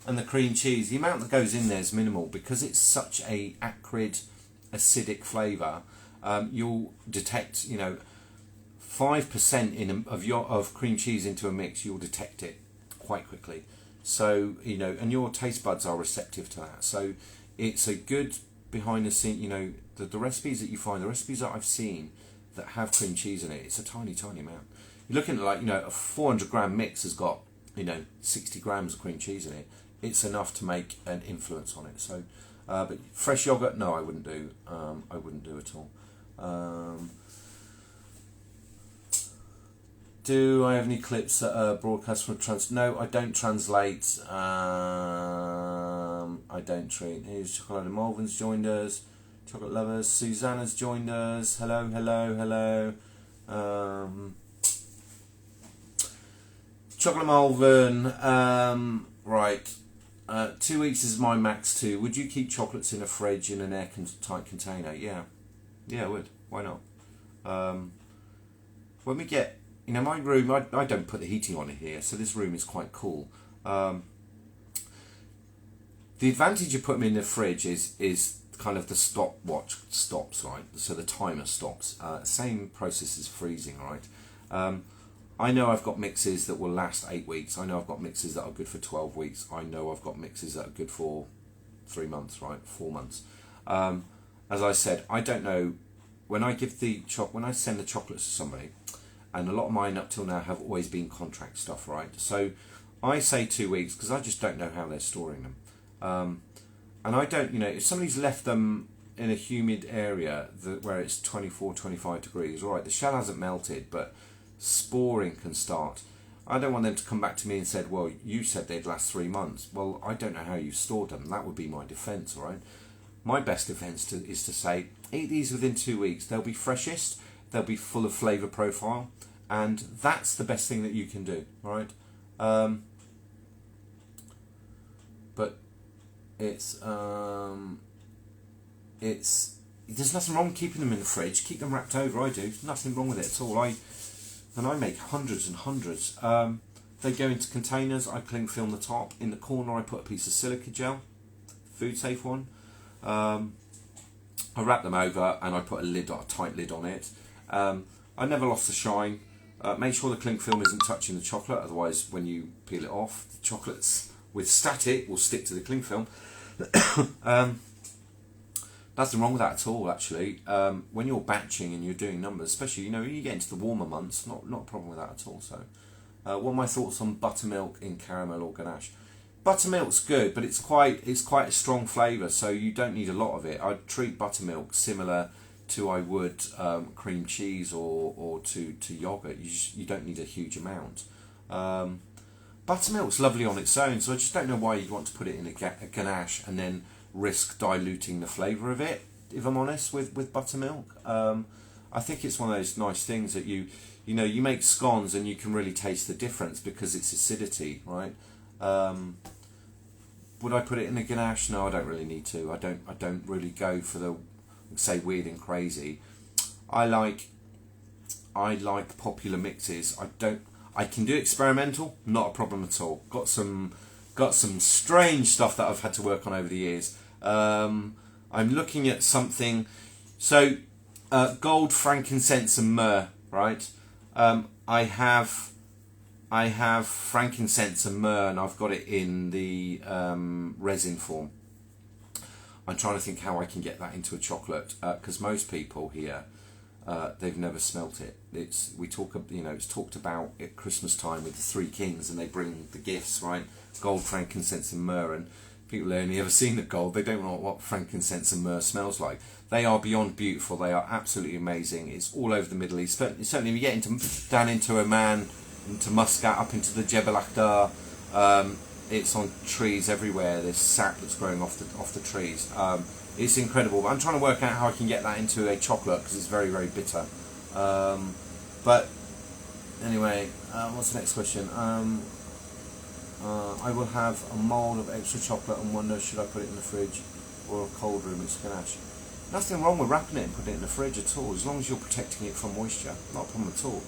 the cream cheese, the amount that goes in there is minimal because it's such a acrid, acidic flavour. You'll detect 5% of cream cheese into a mix. You'll detect it quite quickly. So and your taste buds are receptive to that. So it's a good behind the scene. The recipes that you find, the recipes that I've seen that have cream cheese in it, it's a tiny amount. You're looking at like a 400 gram mix has got 60 grams of cream cheese in it. It's enough to make an influence on it. So, but fresh yogurt, no, I wouldn't do. I wouldn't do at all. Do I have any clips that are broadcast from No, I don't translate. I don't treat. Here's Chocolate and Malvin's joined us. Chocolate Lovers. Susanna's joined us. Hello. Chocolate Malvin. Right. 2 weeks is my max too. Would you keep chocolates in a fridge in an airtight container? Yeah, I would. Why not? When we get, my room, I don't put the heating on it here, so this room is quite cool. The advantage of putting them in the fridge is kind of the stopwatch stops, right? So the timer stops. Same process as freezing, right? I know I've got mixes that will last 8 weeks. I know I've got mixes that are good for 12 weeks. I know I've got mixes that are good for 3 months, right? 4 months. As I said, I don't know. When I send the chocolates to somebody, and a lot of mine up till now have always been contract stuff, right? So I say 2 weeks because I just don't know how they're storing them. And I don't, if somebody's left them in a humid area where it's 24, 25 degrees, all right, the shell hasn't melted, but sporing can start. I don't want them to come back to me and said, well, you said they'd last 3 months. Well, I don't know how you stored them. That would be my defence, all right? My best defence is to say, eat these within 2 weeks. They'll be freshest, they'll be full of flavour profile, and that's the best thing that you can do, all right? But there's nothing wrong with keeping them in the fridge. Keep them wrapped over. I do. Nothing wrong with it at all. And I make hundreds and hundreds. They go into containers. I cling film the top. In the corner I put a piece of silica gel, food safe one. I wrap them over and I put a tight lid on it. I never lost the shine. Make sure the cling film isn't touching the chocolate, otherwise when you peel it off, the chocolates with static will stick to the cling film. Nothing wrong with that at all, actually. When you're batching and you're doing numbers, especially, you get into the warmer months, not a problem with that at all. So, what are my thoughts on buttermilk in caramel or ganache? Buttermilk's good, but it's quite a strong flavour, so you don't need a lot of it. I'd treat buttermilk similar to I would cream cheese or to yogurt. You don't need a huge amount. Buttermilk's lovely on its own, so I just don't know why you'd want to put it in a ganache and then risk diluting the flavour of it, if I'm honest, with buttermilk. I think it's one of those nice things that you make scones and you can really taste the difference because it's acidity, right? Would I put it in a ganache? No, I don't really need to. I don't really go for the, say, weird and crazy. I like popular mixes. I can do experimental, not a problem at all. Got some strange stuff that I've had to work on over the years. I'm looking at something. So, gold, frankincense, and myrrh. Right. I have frankincense and myrrh, and I've got it in the resin form. I'm trying to think how I can get that into a chocolate, because most people here, they've never smelt it. It's talked about at Christmas time with the three kings, and they bring the gifts, right? Gold, frankincense, and myrrh, and people only ever seen the gold. They don't know what frankincense and myrrh smells like. They are beyond beautiful. They are absolutely amazing. It's all over the Middle East. Certainly, if you get down into Oman, into Muscat, up into the Jebel Akhdar, it's on trees everywhere. There's sap that's growing off the trees. It's incredible. But I'm trying to work out how I can get that into a chocolate because it's very, very bitter. But anyway, what's the next question? I will have a mould of extra chocolate and wonder should I put it in the fridge or a cold room. It's ganache. Nothing wrong with wrapping it and putting it in the fridge at all, as long as you're protecting it from moisture. Not a problem at all.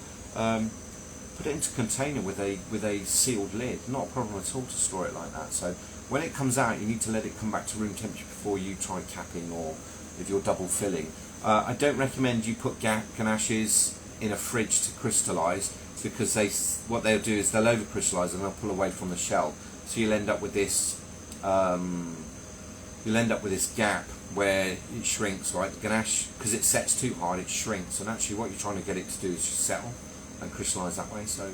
Put it into a container with a sealed lid. Not a problem at all to store it like that. So when it comes out, you need to let it come back to room temperature before you try capping or if you're double filling. I don't recommend you put ganaches in a fridge to crystallise, because what they'll do is they'll over crystallise and they'll pull away from the shell. So you'll end up with this gap where it shrinks, right? The ganache, because it sets too hard, it shrinks, and actually what you're trying to get it to do is just settle and crystallise that way. So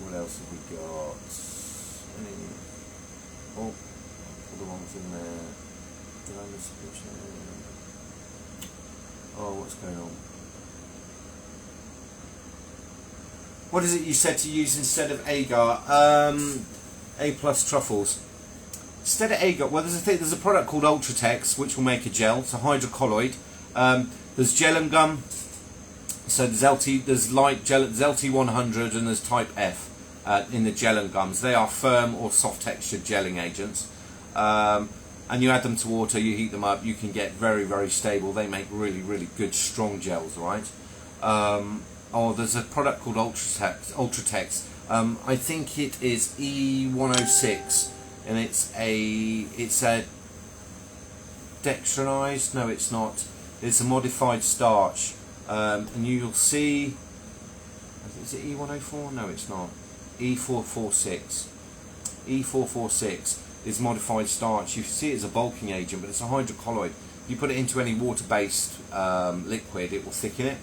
what else have we got? Oh, put the wrong thing there. Did I miss a picture? Oh, what's going on? What is it you said to use instead of agar? A plus truffles. Instead of agar, well, there's a product called Ultratex which will make a gel. It's a hydrocolloid. There's gel and gum. So there's light gel, there's LT100 and there's type F in the gel and gums. They are firm or soft textured gelling agents. And you add them to water, you heat them up, you can get very, very stable. They make really, really good, strong gels, right? There's a product called Ultratex. I think it is E106, and it's a dextrinized. No, it's not. It's a modified starch, and you'll see. Is it E104? No, it's not. E446. E446 is modified starch. You see it as a bulking agent, but it's a hydrocolloid. You put it into any water-based liquid, it will thicken it.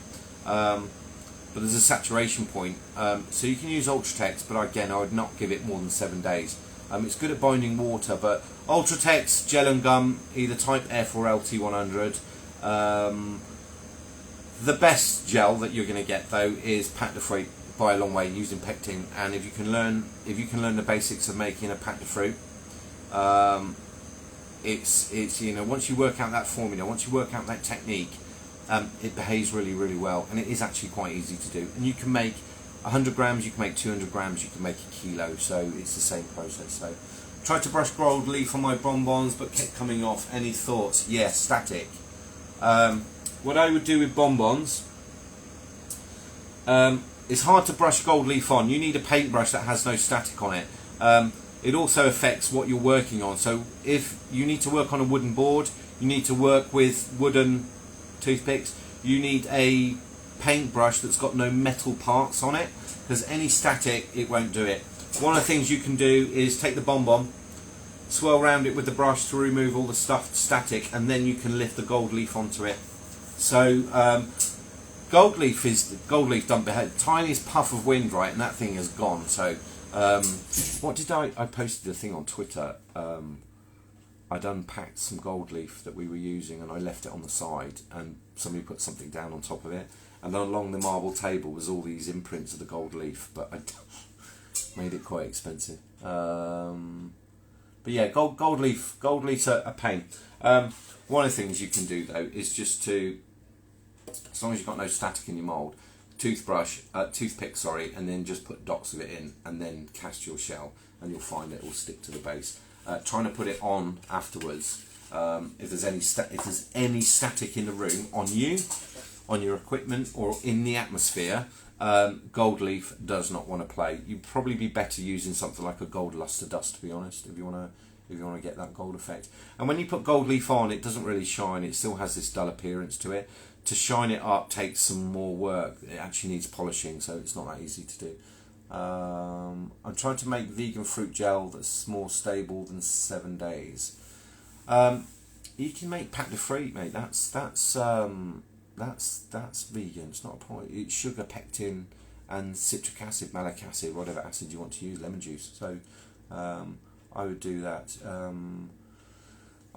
But there's a saturation point, so you can use Ultratex, but again, I would not give it more than 7 days. It's good at binding water, but Ultratex, gel and gum, either type F or LT100. The best gel that you're going to get though is pâte de fruit by a long way, using pectin. And if you can learn the basics of making a pâte de fruit, it's once you work out that formula, once you work out that technique, it behaves really, really well, and it is actually quite easy to do. And you can make 100 grams, you can make 200 grams, you can make a kilo, so it's the same process. So, tried to brush gold leaf on my bonbons, but kept coming off. Any thoughts? Yes, static. What I would do with bonbons, it's hard to brush gold leaf on. You need a paintbrush that has no static on it. It also affects what you're working on. So if you need to work on a wooden board, you need to work with wooden toothpicks, you need a paintbrush that's got no metal parts on it, because any static, it won't do it. One of the things you can do is take the bomb, swirl around it with the brush to remove all the stuff static, and then you can lift the gold leaf onto it. So gold leaf done behind tiniest puff of wind, right, and that thing is gone. So what did I posted a thing on Twitter. I'd unpacked some gold leaf that we were using, and I left it on the side, and somebody put something down on top of it, and along the marble table was all these imprints of the gold leaf, but I made it quite expensive. But yeah, gold leaf's a pain. One of the things you can do though is just to, as long as you've got no static in your mould, toothpick, and then just put dots of it in, and then cast your shell, and you'll find it will stick to the base. Trying to put it on afterwards, if there's any static in the room, on you, on your equipment, or in the atmosphere, gold leaf does not want to play. You'd probably be better using something like a gold luster dust, to be honest, if you want to get that gold effect. And when you put gold leaf on, it doesn't really shine. It still has this dull appearance to it. To shine it up takes some more work. It actually needs polishing, so it's not that easy to do. I'm trying to make vegan fruit gel that's more stable than 7 days. You can make pâte de fruit, mate. That's vegan. It's not a point. It's sugar, pectin, and citric acid, malic acid, whatever acid you want to use, lemon juice. So I would do that.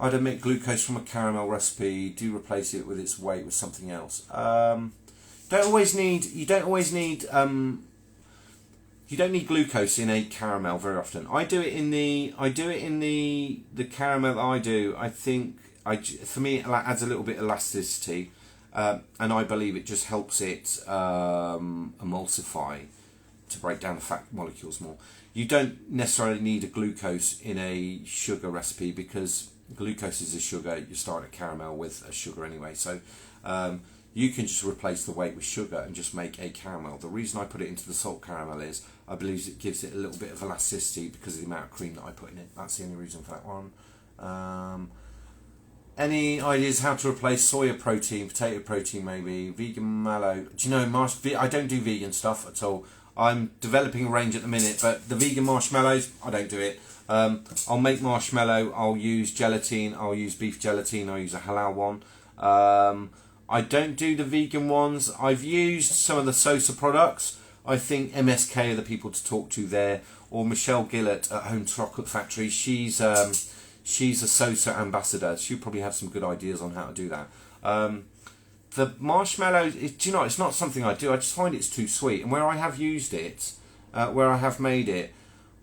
I'd omit glucose from a caramel recipe. Do replace it with its weight with something else. You don't always need glucose in a caramel very often. I do it in the caramel that I do. I think for me it adds a little bit of elasticity, and I believe it just helps it emulsify to break down the fat molecules more. You don't necessarily need a glucose in a sugar recipe, because glucose is a sugar. You start a caramel with a sugar anyway, so you can just replace the weight with sugar and just make a caramel. The reason I put it into the salt caramel is I believe it gives it a little bit of elasticity because of the amount of cream that I put in it. That's the only reason for that one. Any ideas how to replace soya protein, potato protein maybe, vegan mallow? Do you know, I don't do vegan stuff at all. I'm developing a range at the minute, but the vegan marshmallows, I don't do it. I'll make marshmallow, I'll use gelatine, I'll use beef gelatine, I'll use a halal one. I don't do the vegan ones. I've used some of the Sosa products. I think MSK are the people to talk to there, or Michelle Gillett at Home Chocolate Factory. She's a Sosa ambassador. She'll probably have some good ideas on how to do that. The marshmallows, it's not something I do. I just find it's too sweet. And where I have used it, where I have made it,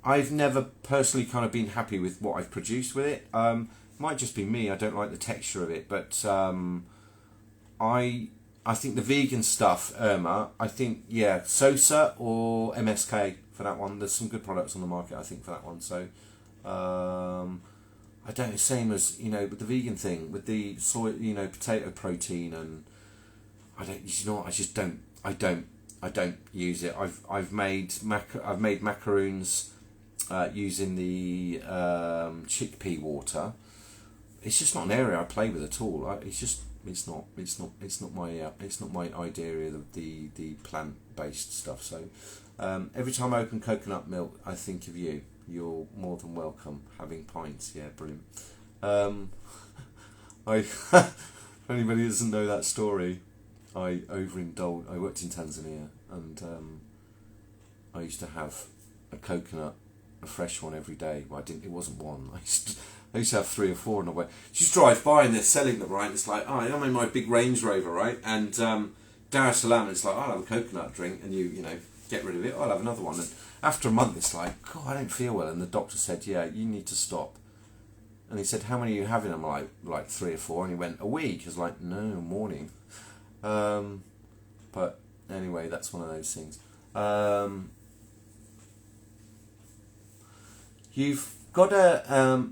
I've never personally kind of been happy with what I've produced with it. Might just be me. I don't like the texture of it, but I think the vegan stuff, Irma, I think, yeah, Sosa or MSK for that one. There's some good products on the market, I think, for that one. So I don't know, same as, with the vegan thing, with the soy, potato protein, and I don't use it. I've made macaroons using the chickpea water. It's just not an area I play with at all. It's not my idea of the plant-based stuff. So every time I open coconut milk, I think of you. You're more than welcome. Having pints, yeah, brilliant. If anybody doesn't know that story, I overindulged. I worked in Tanzania, and I used to have a coconut, a fresh one every day. Well, it wasn't one. I used to have 3 or 4 on the way. You just drive by and they're selling them, right? It's like, I'm in my big Range Rover, right? And Dar es Salaam, it's like, I'll have a coconut drink, and you get rid of it. I'll have another one. And after a month, it's like, God, I don't feel well. And the doctor said, yeah, you need to stop. And he said, how many are you having? I'm like 3 or 4. And he went, a week. I was like, no, morning. But anyway, that's one of those things. You've got a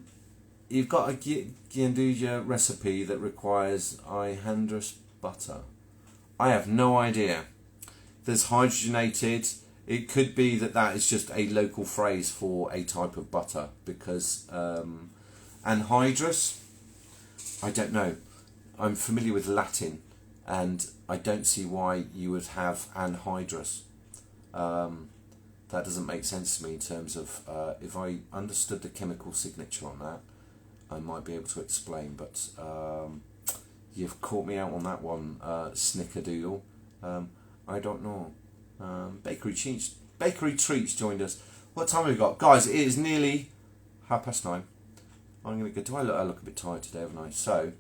Gianduja recipe that requires Ihandrus butter. I have no idea. There's hydrogenated. It could be that is just a local phrase for a type of butter, because anhydrous, I don't know. I'm familiar with Latin, and I don't see why you would have anhydrous. That doesn't make sense to me in terms of if I understood the chemical signature on that, I might be able to explain. But you've caught me out on that one, Snickerdoodle. I don't know. Bakery Treats joined us. What time have we got, guys? It is nearly 9:30. I'm gonna go. Do I look a bit tired today, haven't I? So,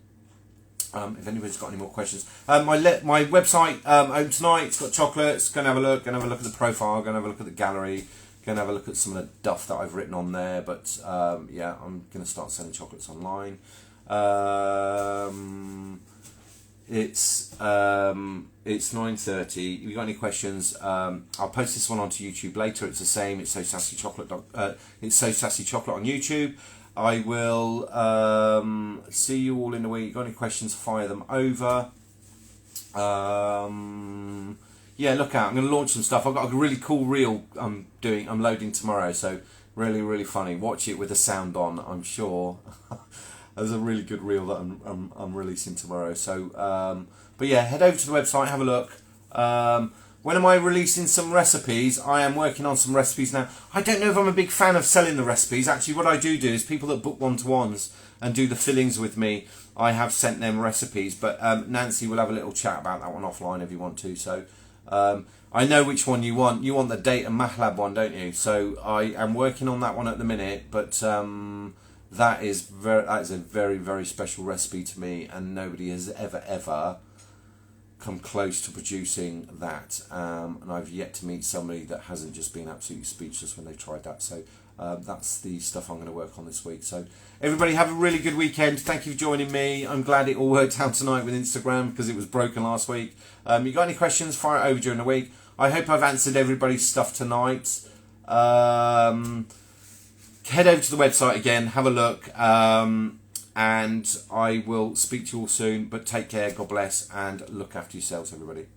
if anybody's got any more questions, my website open tonight. It's got chocolates. Go and have a look. Go and have a look at the profile. Go and have a look at the gallery. Go and have a look at some of the duff that I've written on there. But yeah, I'm gonna start selling chocolates online. It's 9:30. If you've got any questions, I'll post this one onto YouTube later. It's the same. It's So Sassy Chocolate. It's So Sassy Chocolate on YouTube. I will see you all in a week. Got any questions? Fire them over. Yeah, look out! I'm going to launch some stuff. I've got a really cool reel I'm loading tomorrow. So really funny. Watch it with the sound on. I'm sure. There's a really good reel that I'm releasing tomorrow. So, but yeah, head over to the website, have a look. When am I releasing some recipes? I am working on some recipes now. I don't know if I'm a big fan of selling the recipes. Actually, what I do is people that book one-to-ones and do the fillings with me, I have sent them recipes. But Nancy will have a little chat about that one offline if you want to. So I know which one you want. You want the Date and Mahlab one, don't you? So I am working on that one at the minute. But that is a very special recipe to me, and nobody has ever come close to producing that, and I've yet to meet somebody that hasn't just been absolutely speechless when they've tried that. So that's the stuff I'm going to work on this week. So everybody have a really good weekend. Thank you for joining me. I'm glad it all worked out tonight with Instagram because it was broken last week. You got any questions, fire it over during the week. I hope I've answered everybody's stuff tonight. Head over to the website again, have a look, and I will speak to you all soon. But take care, God bless, and look after yourselves, everybody.